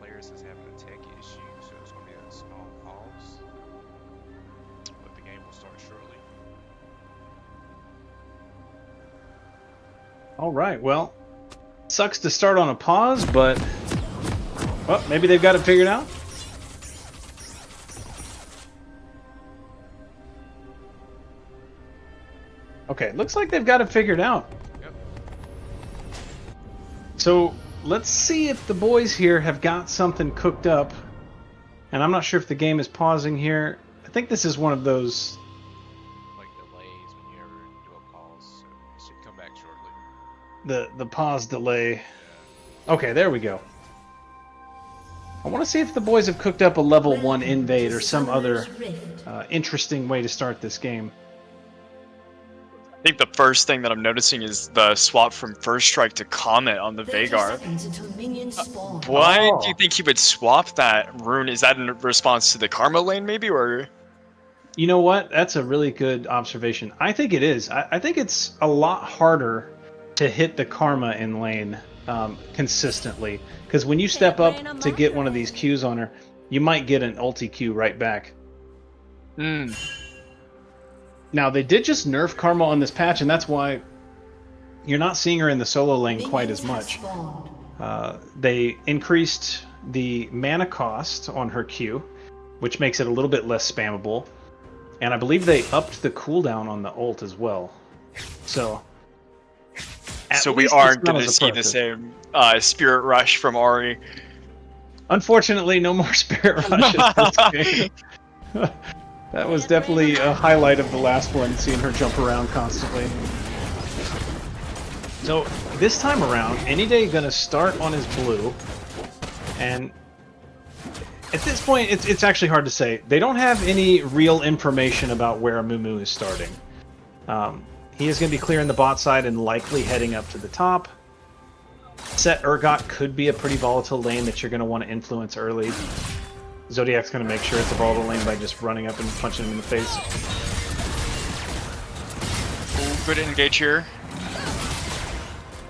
players is having a tech issue, so it's going to be a small pause. But the game will start shortly. All right, well, sucks to start on a pause, but well, maybe they've got it figured out. Okay, looks like they've got it figured out. Yep. So let's see if the boys here have got something cooked up. And I'm not sure if the game is pausing here. I think this is one of those. Like delays when you ever do a pause, so it should come back shortly. The pause delay. Okay, there we go. I want to see if the boys have cooked up a level 1 invade or some other interesting way to start this game. I think the first thing that I'm noticing is the swap from First Strike to Comet on the 30 Vagar. seconds until minions spawn. Why Oh. do you think he would swap that rune? Is that in response to the Karma lane, maybe, or? You know what? That's a really good observation. I think it is. I think it's a lot harder to hit the Karma in lane consistently. Because when you step up to get one of these Qs on her, you might get an ulti Q right back. Hmm. Now, they did just nerf Karma on this patch, and that's why you're not seeing her in the solo lane quite as much. They increased the mana cost on her Q, which makes it a little bit less spammable. And I believe they upped the cooldown on the ult as well. So, So we aren't going to see the same Spirit Rush from Ari. Unfortunately, no more Spirit Rushes this game. That was definitely a highlight of the last one, seeing her jump around constantly. So this time around, Anyday gonna start on his blue, and at this point, it's actually hard to say. They don't have any real information about where Amumu is starting. He is gonna be clearing the bot side and likely heading up to the top. Set Urgot could be a pretty volatile lane that you're gonna want to influence early. Zodiac's going to make sure it's a volatile lane by just running up and punching him in the face. Ooh, good engage here.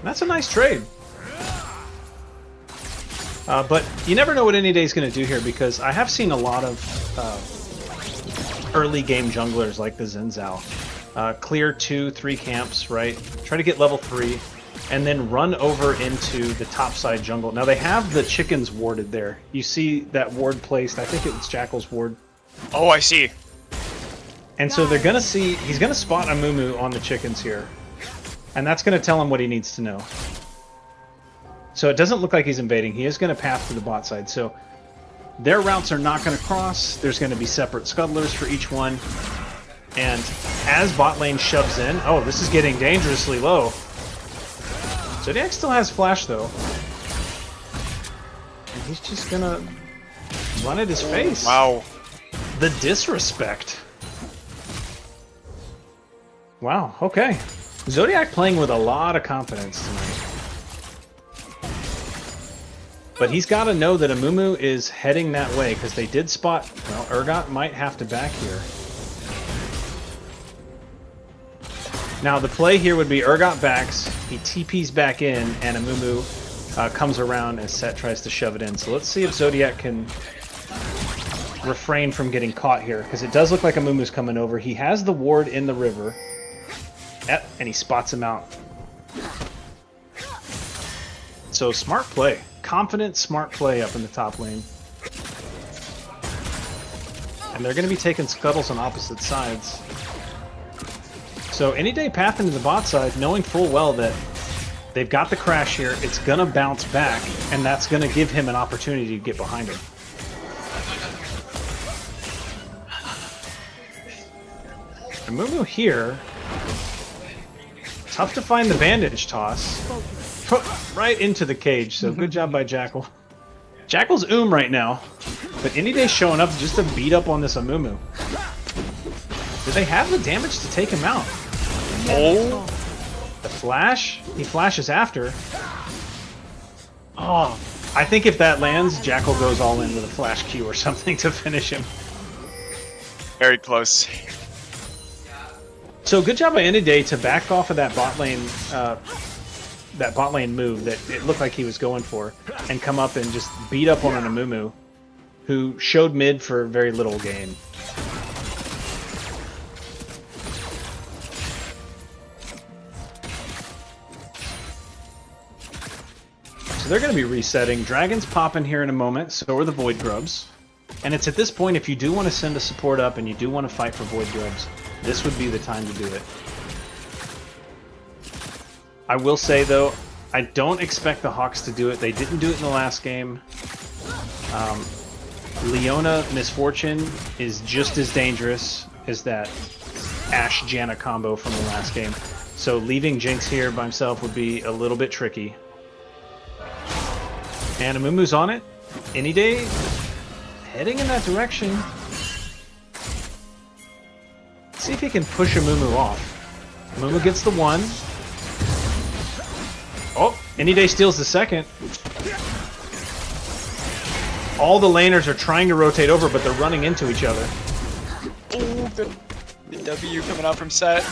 That's a nice trade. But you never know what Anyday's going to do here, because I have seen a lot of early game junglers like the Zenzao clear 2-3 camps, right? Try to get level 3, and then run over into the topside jungle. Now they have the chickens warded there. You see that ward placed. I think it was Jackal's ward. Oh, I see. And so they're gonna see, he's gonna spot Amumu on the chickens here. And that's gonna tell him what he needs to know. So it doesn't look like he's invading. He is gonna path to the bot side. So their routes are not gonna cross. There's gonna be separate scuttlers for each one. And as bot lane shoves in, oh, this is getting dangerously low. Zodiac still has flash though. And he's just gonna run at his face. Wow. The disrespect. Wow, okay. Zodiac playing with a lot of confidence tonight. But he's got to know that Amumu is heading that way, because they did spot... Well, Urgot might have to back here. Now, the play here would be Urgot backs, he TPs back in, and Amumu comes around as Set tries to shove it in. So let's see if Zodiac can refrain from getting caught here, because it does look like Amumu's coming over. He has the ward in the river. Yep, and he spots him out. So smart play. Confident, smart play up in the top lane. And they're going to be taking scuttles on opposite sides. So Anyday path into the bot side, knowing full well that they've got the crash here, it's going to bounce back, and that's going to give him an opportunity to get behind him. Amumu here. Tough to find the bandage toss. Right into the cage, so good job by Jackal. Jackal's right now, but Anyday's showing up just to beat up on this Amumu. Do they have the damage to take him out? Oh. The flash? He flashes after. Oh, I think if that lands, Jackal goes all in with a flash Q or something to finish him. Very close. So good job by Anyday to back off of that bot lane that bot lane move that it looked like he was going for, and come up and just beat up on an Amumu, who showed mid for very little gain. So they're going to be resetting. Dragon's popping here in a moment, so are the Void Grubs. And it's at this point, if you do want to send a support up and you do want to fight for Void Grubs, this would be the time to do it. I will say, though, I don't expect the Hawks to do it. They didn't do it in the last game. Leona Misfortune is just as dangerous as that Ashe Janna combo from the last game. So leaving Jinx here by himself would be a little bit tricky. And Amumu's on it. Any day, heading in that direction. See if he can push Amumu off. Amumu gets the one. Oh, Any Day steals the second. All the laners are trying to rotate over, but they're running into each other. Oh, the W coming out from set.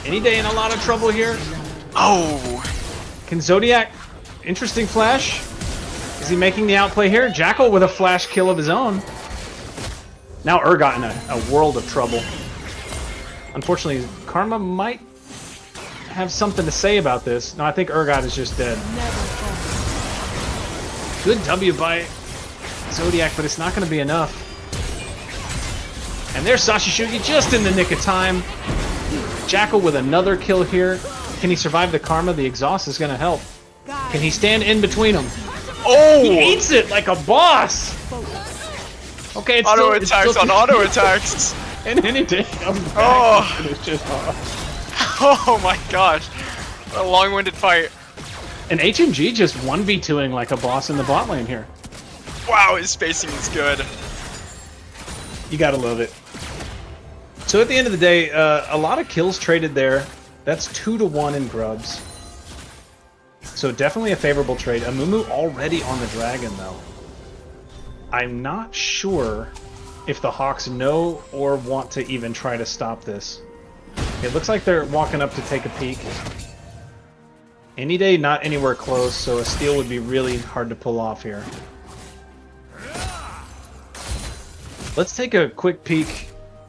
Any Day in a lot of trouble here. Oh! Can Zodiac... Interesting flash. Is he making the outplay here? Jackal with a flash kill of his own. Now Urgot in a world of trouble. Unfortunately, Karma might have something to say about this. No, I think Urgot is just dead. Good W by Zodiac, but it's not going to be enough. And there's Sashishugi just in the nick of time. Jackal with another kill here. Can he survive the Karma? The exhaust is going to help. Can he stand in between them? Oh! He eats it like a boss! Okay, it's Auto still, attacks it's still on auto attacks. And Any Day comes back. Oh. And it's just off. Oh my gosh. What a long-winded fight. And HMG just 1v2ing like a boss in the bot lane here. Wow, his spacing is good. You gotta love it. So at the end of the day, a lot of kills traded there. That's 2-1 in grubs. So definitely a favorable trade. Amumu already on the dragon, though. I'm not sure if the Hawks know or want to even try to stop this. It looks like they're walking up to take a peek. Any Day not anywhere close, so a steal would be really hard to pull off here. Let's take a quick peek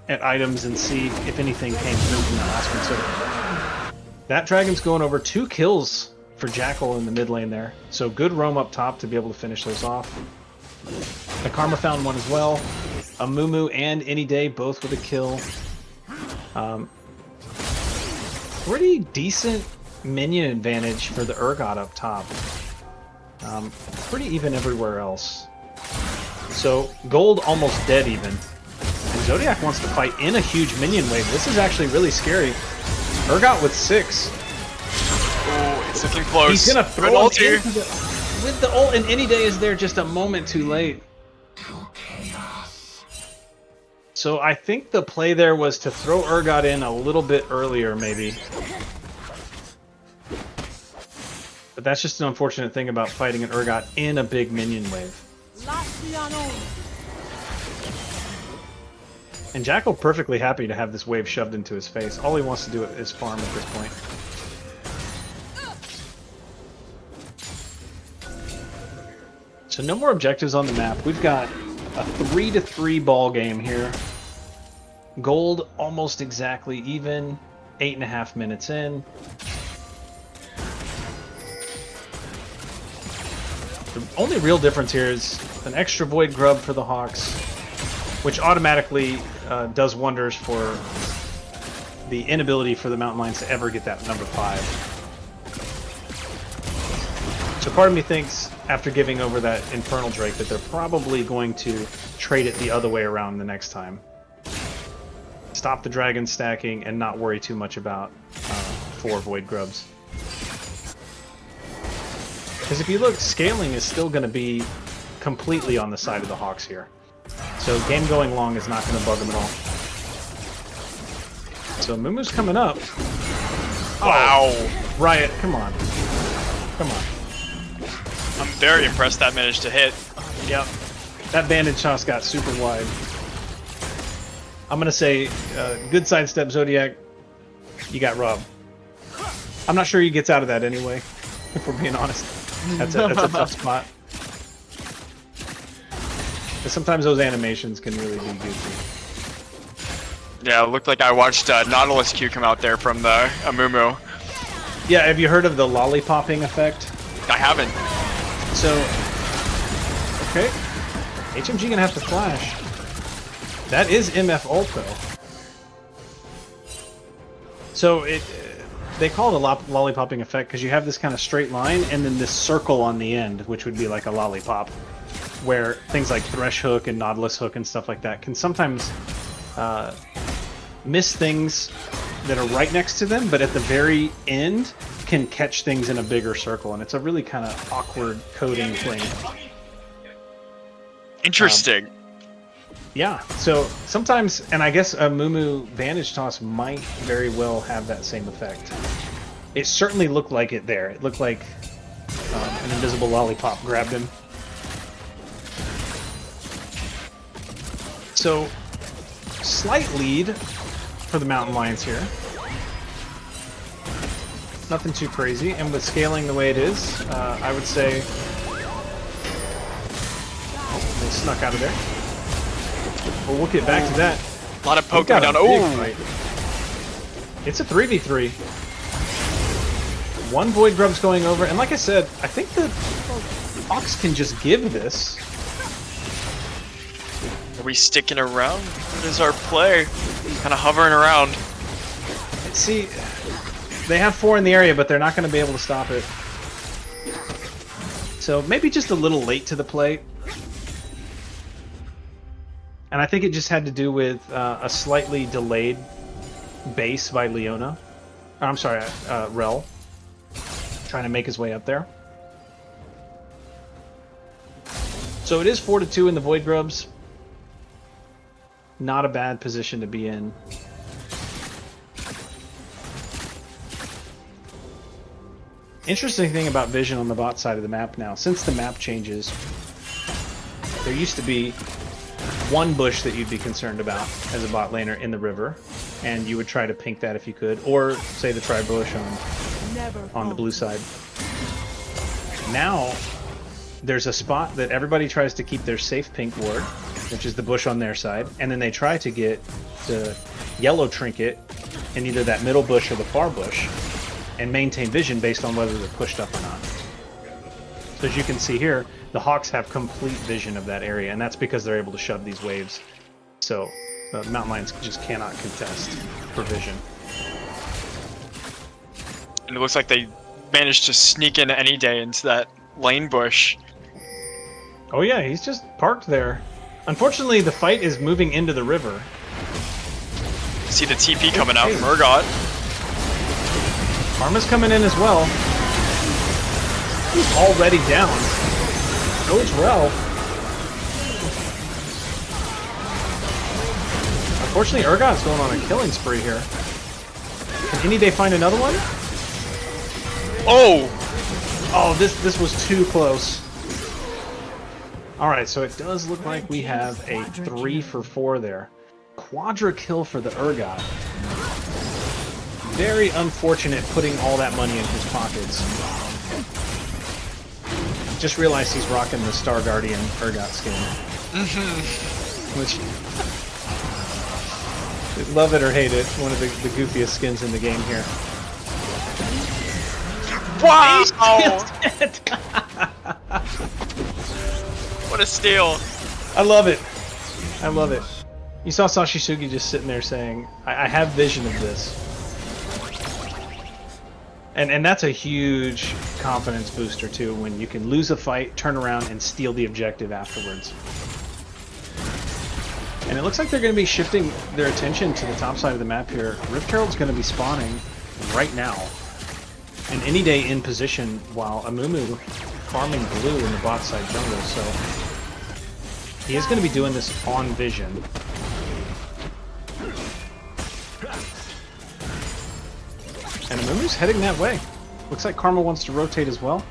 at items and see if anything came through from the last one. So that dragon's going over 2 kills for Jackal in the mid lane there. So good roam up top to be able to finish those off. The Karma found one as well. Amumu and Any Day both with a kill. Pretty decent minion advantage for the Urgot up top. Pretty even everywhere else. So gold almost dead even. And Zodiac wants to fight in a huge minion wave. This is actually really scary. Urgot with 6. Oh, it's looking close. He's gonna throw Good him ulti. into with the ult, and Any Day is there just a moment too late. So I think the play there was to throw Urgot in a little bit earlier, maybe. But that's just an unfortunate thing about fighting an Urgot in a big minion wave. And Jackal perfectly happy to have this wave shoved into his face. All he wants to do is farm at this point. So no more objectives on the map. We've got a 3-3 ball game here. Gold almost exactly even. 8.5 minutes in. The only real difference here is an extra Void Grub for the Hawks, which automatically does wonders for the inability for the Mountain Lions to ever get that number 5. So part of me thinks, after giving over that Infernal Drake, that they're probably going to trade it the other way around the next time. Stop the dragon stacking and not worry too much about 4 Void Grubs. Because if you look, scaling is still going to be completely on the side of the Hawks here. So game going long is not going to bug them at all. So Mumu's coming up. Wow. Oh, Riot, come on. Come on. I'm very impressed that managed to hit. Yep. That bandage toss got super wide. I'm going to say, good sidestep, Zodiac. You got robbed. I'm not sure he gets out of that anyway. if we're being honest. That's a tough spot. But sometimes those animations can really be goofy. Yeah, it looked like I watched Nautilus Q come out there from the Amumu. Yeah, have you heard of the lollipopping effect? I haven't. So, okay, HMG gonna have to flash. That is MF ult though. So they call it a lollipopping effect because you have this kind of straight line and then this circle on the end, which would be like a lollipop, where things like Thresh Hook and Nautilus Hook and stuff like that can sometimes miss things that are right next to them, but at the very end can catch things in a bigger circle, and it's a really kind of awkward coding thing. Interesting. Yeah, so sometimes, and I guess a Mumu Vantage Toss might very well have that same effect. It certainly looked like it there. It looked like an invisible lollipop grabbed him. So, slight lead for the Mountain Lions here. Nothing too crazy, and with scaling the way it is, I would say... Oh, they snuck out of there. Well, we'll get back to that. A lot of We've poking got a down. big Oh, fight. It's a 3v3. One Void Grub's going over, and like I said, I think the Hawks can just give this. are we sticking around? What is our play? Kind of hovering around. See, they have 4 in the area, but they're not going to be able to stop it. So maybe just a little late to the play. And I think it just had to do with a slightly delayed base by Leona. Or, I'm sorry, Rel. Trying to make his way up there. So it is 4-2 in the Void Grubs. Not a bad position to be in. Interesting thing about vision on the bot side of the map now. Since the map changes, there used to be one bush that you'd be concerned about as a bot laner in the river, and you would try to pink that if you could, or say the tri-bush on the blue side. Now, there's a spot that everybody tries to keep their safe pink ward, which is the bush on their side, and then they try to get the yellow trinket in either that middle bush or the far bush, and maintain vision based on whether they're pushed up or not. So as you can see here, the Hawks have complete vision of that area, and that's because they're able to shove these waves. So the Mountain Lions just cannot contest for vision. And it looks like they managed to sneak in any day into that lane bush. Oh yeah, he's just parked there. Unfortunately, the fight is moving into the river. See the TP coming out from Urgot. Karma's coming in as well. He's already down. Goes well. Unfortunately, Urgot's going on a killing spree here. Can any day find another one? Oh! Oh, this was too close. Alright, so it does look like we have a 3 for 4 there. Quadra kill for the Urgot. Very unfortunate putting all that money in his pockets. Just realized he's rocking the Star Guardian Urgot skin. Which, love it or hate it, one of the goofiest skins in the game here. Wow! What a steal. I love it. I love it. You saw Sashisugi just sitting there saying, I have vision of this. And that's a huge confidence booster too, when you can lose a fight, turn around, and steal the objective afterwards. And it looks like they're going to be shifting their attention to the top side of the map here. Rift Herald's going to be spawning right now. And any day in position while Amumu farming blue in the bot side jungle, so he is going to be doing this on vision. And Amumu's heading that way. Looks like Karma wants to rotate as well.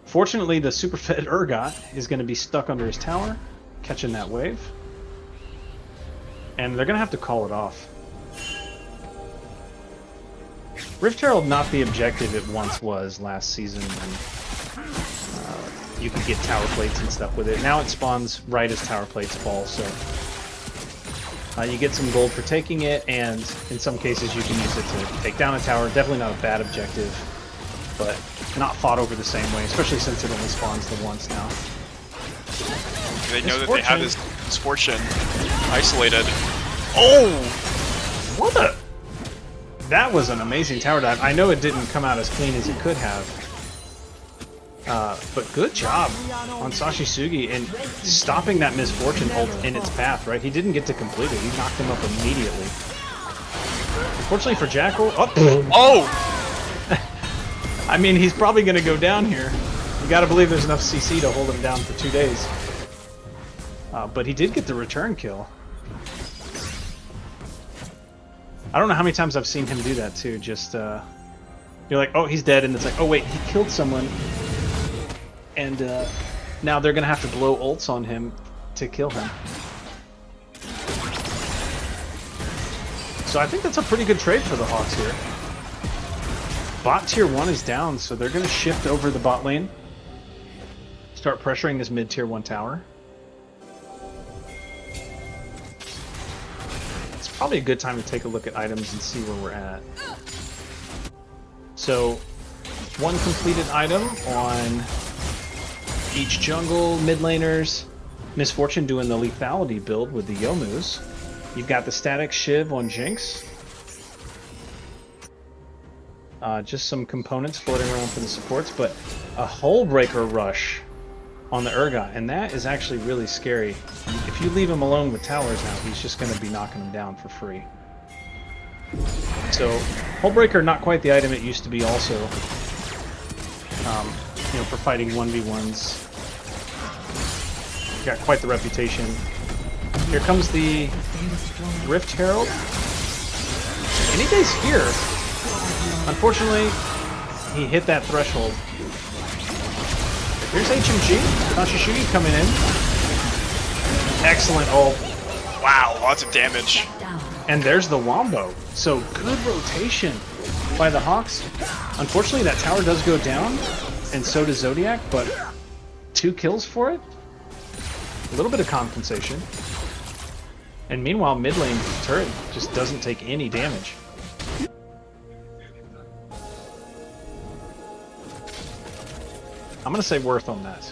Fortunately, the super fed Urgot is going to be stuck under his tower, catching that wave. And they're going to have to call it off. Rift Herald not the objective it once was last season when you could get tower plates and stuff with it. Now it spawns right as tower plates fall, so you get some gold for taking it, and in some cases you can use it to take down a tower. Definitely not a bad objective, but not fought over the same way, especially since it only spawns the once now. They know that they have this misfortune isolated. Oh! What a... That was an amazing tower dive. I know it didn't come out as clean as it could have. But good job on Sashisugi in stopping that misfortune ult in its path, right? He didn't get to complete it. He knocked him up immediately. Unfortunately for Jackal... Oh! I mean, he's probably going to go down here. You got to believe there's enough CC to hold him down for 2 days. But he did get the return kill. I don't know how many times I've seen him do that too. Just you're like, oh, he's dead, and it's like, oh wait, he killed someone, and now they're gonna have to blow ults on him to kill him. So I think that's a pretty good trade for the Hawks here. Bot tier 1 is down, so they're gonna shift over the bot lane, start pressuring this mid tier 1 tower. Probably a good time to take a look at items and see where we're at. So, one completed item on each jungle, mid laners. Misfortune doing the lethality build with the Yomus. You've got the static Shiv on Jinx. Just some components floating around for the supports, but a Hullbreaker rush on the Urgot, and that is actually really scary. If you leave him alone with towers now, he's just going to be knocking him down for free. So, Hullbreaker, not quite the item it used to be also. You know, for fighting 1v1s. Got quite the reputation. Here comes the Rift Herald. And he stays here. Unfortunately, he hit that threshold. Here's HMG. Sashisugi coming in. Excellent ult. Wow, lots of damage. And there's the Wombo. So good rotation by the Hawks. Unfortunately, that tower does go down, and so does Zodiac, but 2 kills for it. A little bit of compensation. And meanwhile, mid lane turret just doesn't take any damage. I'm gonna say worth on that.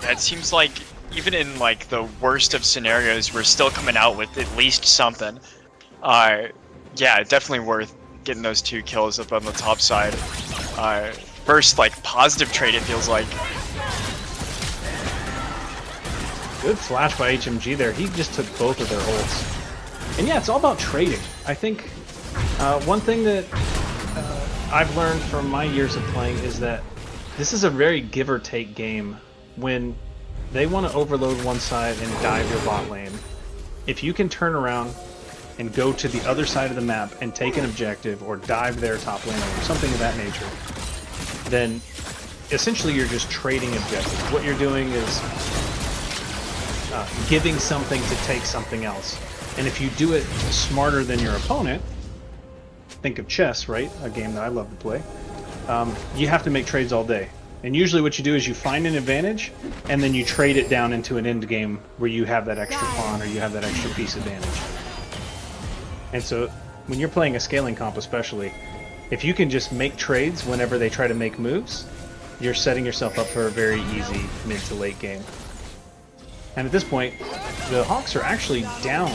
Yeah, it seems like even in like the worst of scenarios, we're still coming out with at least something. Yeah, definitely worth getting those 2 kills up on the top side. First, like positive trade, it feels like. Good flash by HMG there. He just took both of their ults. And yeah, it's all about trading. I think one thing that I've learned from my years of playing is that this is a very give or take game. When they want to overload one side and dive your bot lane, if you can turn around and go to the other side of the map and take an objective or dive their top lane or something of that nature, then essentially you're just trading objectives. What you're doing is giving something to take something else. And if you do it smarter than your opponent, think of chess, right? A game that I love to play. You have to make trades all day. And usually what you do is you find an advantage, and then you trade it down into an end game where you have that extra pawn or you have that extra piece advantage. And so when you're playing a scaling comp especially, if you can just make trades whenever they try to make moves, you're setting yourself up for a very easy mid to late game. And at this point, the Hawks are actually down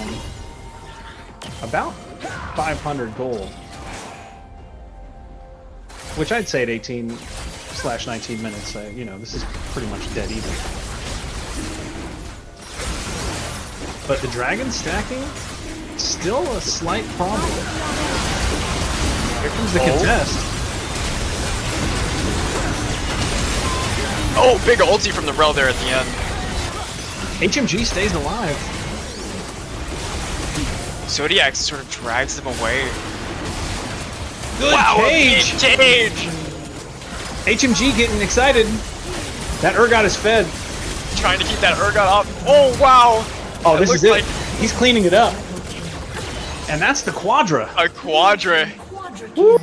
about 500 gold. Which I'd say at 18/19 minutes, you know, this is pretty much dead even. But the dragon stacking, still a slight problem. Here comes the contest. Oh, big ulti from the Rel there at the end. HMG stays alive. Zodiac sort of drags them away. Good Wow, cage! cage! HMG getting excited. That Urgot is fed. Trying to keep that Urgot up. Oh, wow! Oh, this is it. Like He's cleaning it up. And that's the Quadra. a Quadra. Woo.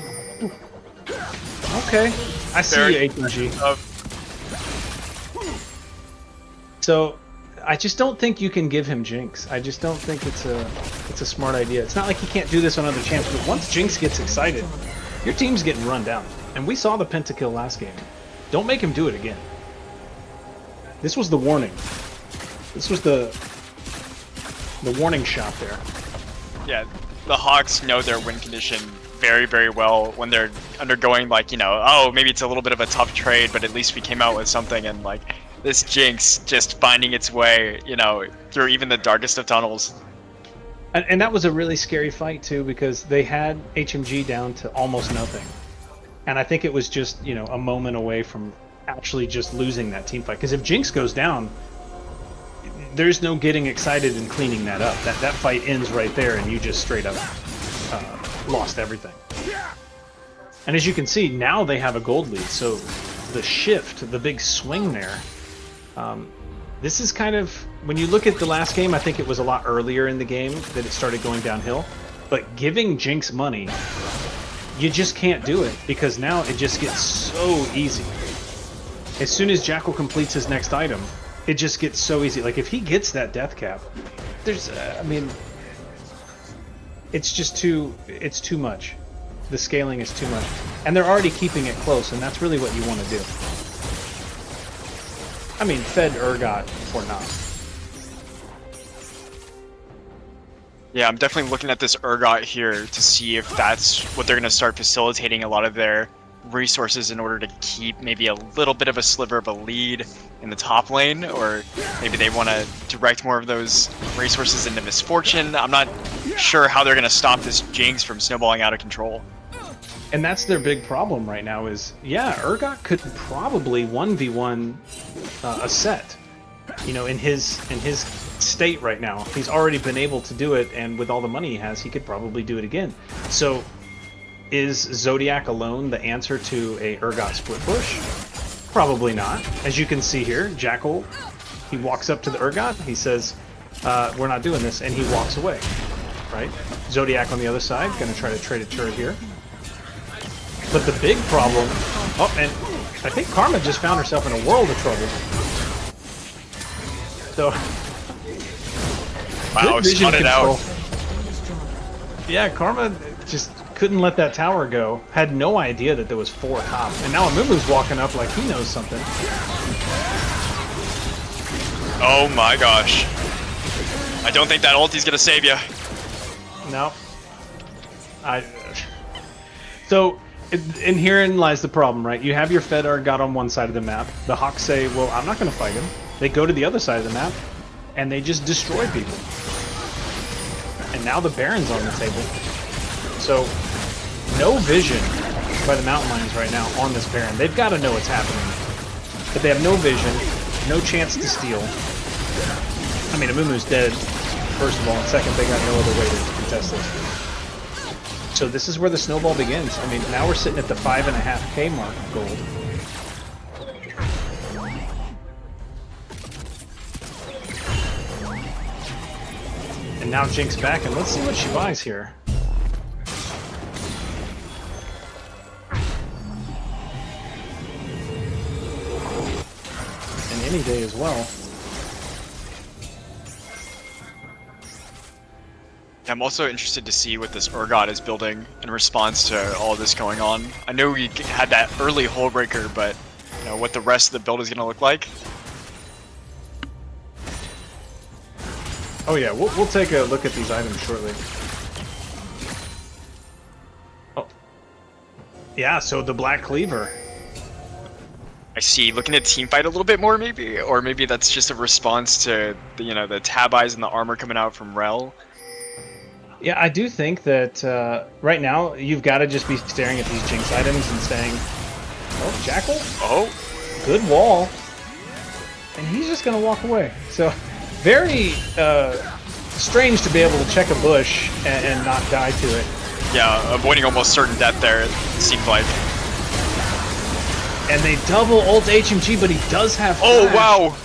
Okay, I see Very you, HMG. uh, So, I just don't think you can give him Jinx. I just don't think it's a smart idea. It's not like he can't do this on other champs, but once Jinx gets excited, your team's getting run down. And we saw the pentakill last game. Don't make him do it again. This was the warning. This was the warning shot there. Yeah, the Hawks know their win condition very, very well when they're undergoing, like, you know, oh, maybe it's a little bit of a tough trade, but at least we came out with something, and, like, this Jinx just finding its way, you know, through even the darkest of tunnels. And that was a really scary fight, too, because they had HMG down to almost nothing. And I think it was just, you know, a moment away from actually just losing that team fight. Because if Jinx goes down, there's no getting excited and cleaning that up. That fight ends right there, and you just straight up lost everything. And as you can see, now they have a gold lead. So the shift, the big swing there, this is kind of, when you look at the last game, I think it was a lot earlier in the game that it started going downhill. But giving Jinx money, you just can't do it, because now it just gets so easy. As soon as Jackal completes his next item, it just gets so easy. Like, if he gets that death cap, there's, I mean, it's just it's too much. The scaling is too much. And they're already keeping it close, and that's really what you want to do. I mean, fed Urgot or not. Yeah, I'm definitely looking at this Urgot here to see if that's what they're going to start facilitating a lot of their resources in order to keep maybe a little bit of a sliver of a lead in the top lane, or maybe they want to direct more of those resources into Misfortune. I'm not sure how they're going to stop this Jinx from snowballing out of control. And that's their big problem right now is, yeah, Urgot could probably 1v1 a set. You know, in his state right now, he's already been able to do it, and with all the money he has, he could probably do it again. So, is Zodiac alone the answer to a Urgot split push? Probably not. As you can see here, Jackal, he walks up to the Urgot, he says, we're not doing this, and he walks away, right? Zodiac on the other side, gonna try to trade a turret here. But the big problem, oh, and I think Karma just found herself in a world of trouble. So, Wow, good vision spun it control. out. Yeah, Karma just couldn't let that tower go. Had no idea that there was 4 top. And now Amumu's walking up like he knows something. Oh my gosh. I don't think that ulti's gonna save you. No. So, and herein lies the problem, right? You have your Fed Urgot on one side of the map. The Hawks say, well, I'm not going to fight him. They go to the other side of the map, and they just destroy people. And now the Baron's on the table. So, no vision by the Mountain Lions right now on this Baron. They've got to know what's happening. But they have no vision, no chance to steal. I mean, Amumu's dead, first of all, and second, they got no other way to contest this. So this is where the snowball begins. I mean, now we're sitting at the 5.5K mark of gold. And now Jinx back, and let's see what she buys here. And any day as well. I'm also interested to see what this Urgot is building in response to all this going on. I know we had that early hole breaker, but you know what the rest of the build is going to look like. Oh yeah, we'll take a look at these items shortly. Oh. Yeah, so the Black Cleaver. I see. Looking at teamfight a little bit more, maybe, or maybe that's just a response to the, you know, the tab eyes and the armor coming out from Rel. Yeah, I do think that right now you've got to just be staring at these Jinx items and saying, oh, Jackal? Oh, Good wall. And he's just going to walk away. So, very strange to be able to check a bush and not die to it. yeah, avoiding almost certain death there, it seemed like. And they double ult HMG, but he does have Oh, flash. wow!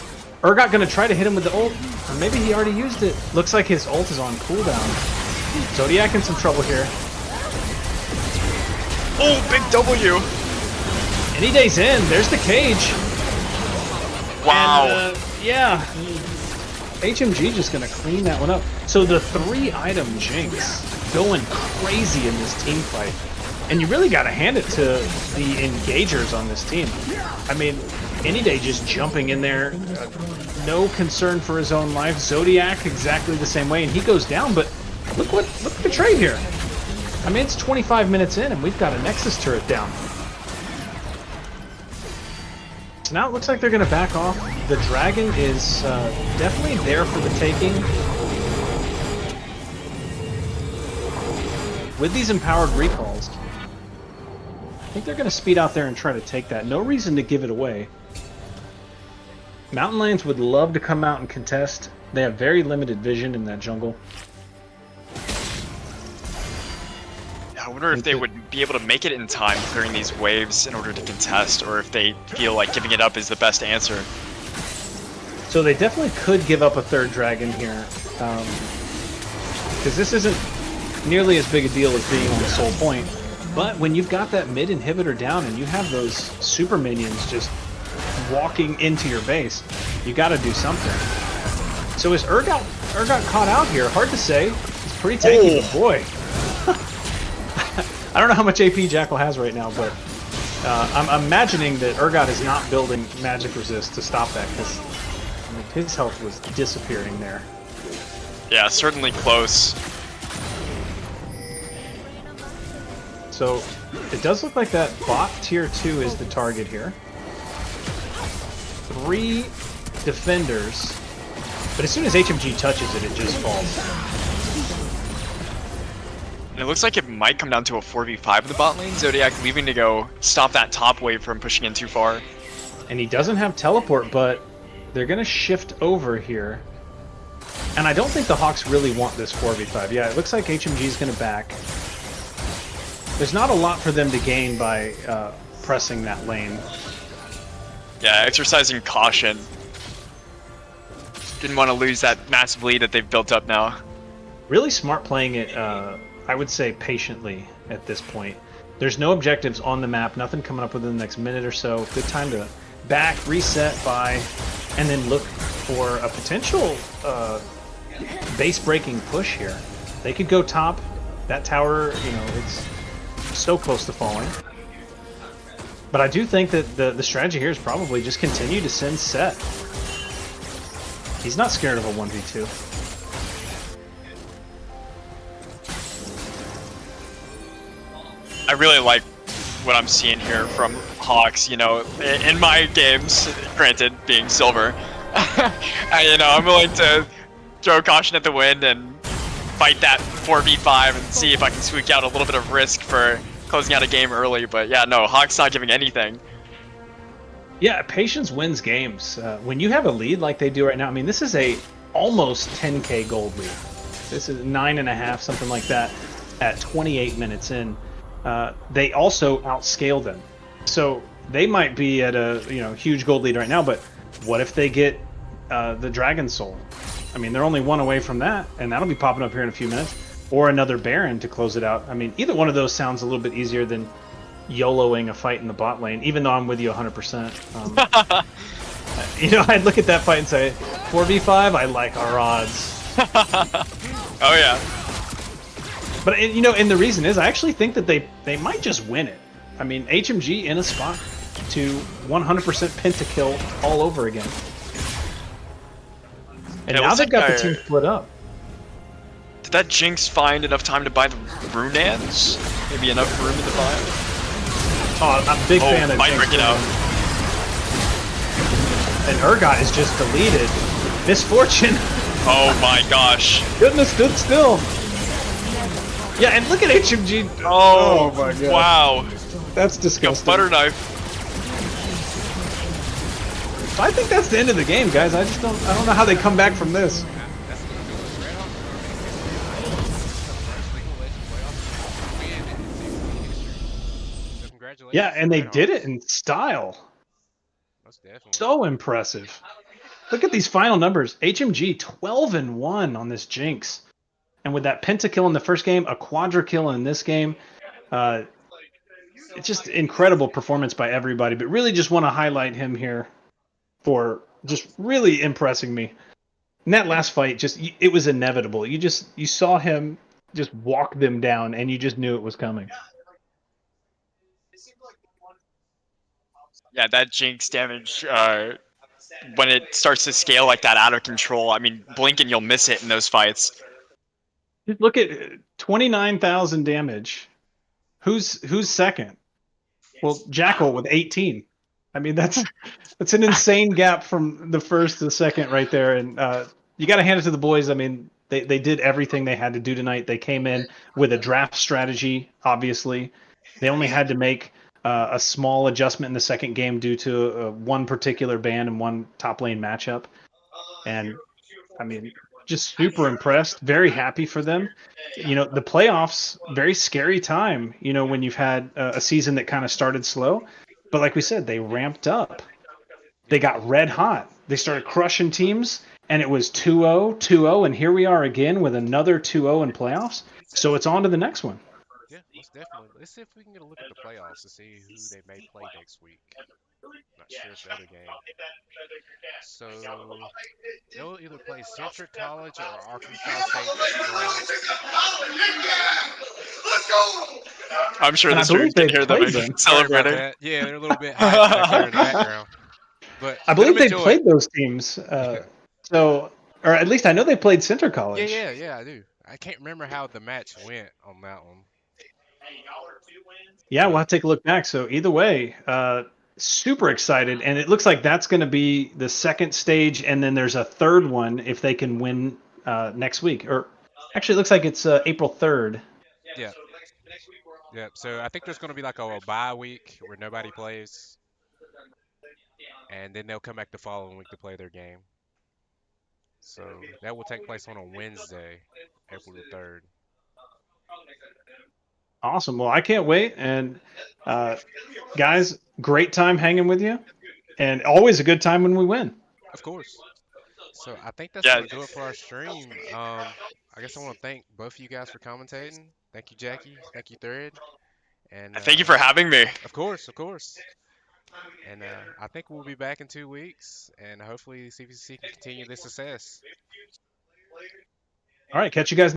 Urgot going to try to hit him with the ult. Or maybe he already used it. Looks like his ult is on cooldown. Zodiac in some trouble here. Oh, big W. Any day's in. There's the cage. Wow. And, yeah. HMG just going to clean that one up. So the 3-item Jinx going crazy in this team fight. And you really got to hand it to the engagers on this team. I mean, Any Day just jumping in there. No concern for his own life. Zodiac exactly the same way. And he goes down, but look at the trade here. I mean, it's 25 minutes in, and we've got a Nexus turret down. So now it looks like they're going to back off. The Dragon is definitely there for the taking. With these empowered recalls, I think they're going to speed out there and try to take that. No reason to give it away. Mountain Lions would love to come out and contest. They have very limited vision in that jungle. I wonder if they would be able to make it in time clearing these waves in order to contest, or if they feel like giving it up is the best answer. So they definitely could give up a third dragon here. Because this isn't nearly as big a deal as being on the Soul Point. But when you've got that mid inhibitor down and you have those super minions just walking into your base, you got to do something. So is Urgot caught out here? Hard to say. He's pretty tanky, but boy. I don't know how much AP Jackal has right now, but I'm imagining that Urgot is not building magic resist to stop that, because I mean, his health was disappearing there. Yeah, certainly close. So it does look like that bot tier 2 is the target here. 3 defenders, but as soon as HMG touches it, it just falls. And it looks like it might come down to a 4v5 in the bot lane. Zodiac leaving to go stop that top wave from pushing in too far. And he doesn't have teleport, but they're going to shift over here. And I don't think the Hawks really want this 4v5. Yeah, it looks like HMG is going to back. There's not a lot for them to gain by pressing that lane. Yeah, exercising caution. Didn't want to lose that massive lead that they've built up now. Really smart playing it, I would say, patiently at this point. There's no objectives on the map, nothing coming up within the next minute or so. Good time to back, reset, buy, and then look for a potential base-breaking push here. They could go top. That tower, you know, it's so close to falling. But I do think that the strategy here is probably just continue to send Set. He's not scared of a 1v2. I really like what I'm seeing here from Hawks. You know, in my games, granted being silver, I'm willing to throw caution at the wind and fight that 4v5 and see if I can squeak out a little bit of risk for closing out a game early. But yeah, no, Hawks not giving anything. Yeah, patience wins games. When you have a lead like they do right now, I mean, this is a almost 10k gold lead. This is 9.5, something like that, at 28 minutes in. They also outscale them, so they might be at a huge gold lead right now. But what if they get the Dragon Soul? I mean, they're only one away from that, and that'll be popping up here in a few minutes, or another Baron to close it out. I mean, either one of those sounds a little bit easier than YOLOing a fight in the bot lane, even though I'm with you 100%. I'd look at that fight and say, 4v5, I like our odds. Oh yeah. But and the reason is, I actually think that they might just win it. I mean, HMG in a spot to 100% pentakill all over again. And now they've got the team split up. Did that Jinx find enough time to buy the Runads? Maybe enough room in the bio? Oh, I'm a big fan of fight Jinx. breaking out. And Urgot is just deleted. Misfortune. Oh my gosh. Goodness stood still. Yeah, and look at HMG. Oh my god. Wow. That's Got disgusting. butter knife. I think that's the end of the game, guys. I don't know how they come back from this. That's what we're doing. Red Hawks are making it first League of Legends playoff win in NECC history. So congratulations. Yeah, and they Red did Hawks. it in style. Most definitely. So impressive. Look at these final numbers. HMG 12-1 on this Jinx. And with that pentakill in the first game, a quadra kill in this game, it's just incredible performance by everybody. But really, just want to highlight him here for just really impressing me. In that last fight, just it was inevitable. You saw him just walk them down, and you just knew it was coming. Yeah, that Jinx damage, when it starts to scale like that out of control, I mean, blink and you'll miss it in those fights. Just look at 29,000 damage. Who's second? Well, Jackal with 18. I mean, that's an insane gap from the first to the second right there. And you got to hand it to the boys. I mean, they did everything they had to do tonight. They came in with a draft strategy, obviously. They only had to make a small adjustment in the second game due to one particular ban and one top lane matchup. And I mean, just super impressed. Very happy for them. The playoffs, very scary time. When you've had a season that kind of started slow, but like we said, they ramped up. They got red hot. They started crushing teams, and it was 2-0, 2-0, and here we are again with another 2-0 in playoffs. So it's on to the next one. Yeah, most definitely. Let's see if we can get a look at the playoffs to see who they may play next week. Not sure of the other game. So they'll either play Centric College or Arkansas State Strong. I'm sure And the I believe stream can they hear them played them. Sorry about celebrating. that. Yeah, they're a little bit hyped back there in the background. But I let believe them they enjoy it. played those teams. So, or at least I know they played Center Yeah, College. yeah, I do. I can't remember how the match went on that one. Yeah, we'll But have to take a look back. So either way, super excited, and it looks like that's going to be the second stage, and then there's a third one if they can win next week. Or actually, it looks like it's April 3rd. yeah, yeah. So I think there's going to be like a bye week where nobody plays, and then they'll come back the following week to play their game. So that will take place on a Wednesday, April the 3rd. Awesome. Well, I can't wait. And guys, great time hanging with you, and always a good time when we win. Of course. So I think that's Yeah, going to do it for our stream. I guess I want to thank both of you guys for commentating. Thank you, Jackie. Thank you, Thread. And thank you for having me. of course, of course. And I think we'll be back in 2 weeks, and hopefully CVC can continue this success. All right, catch you guys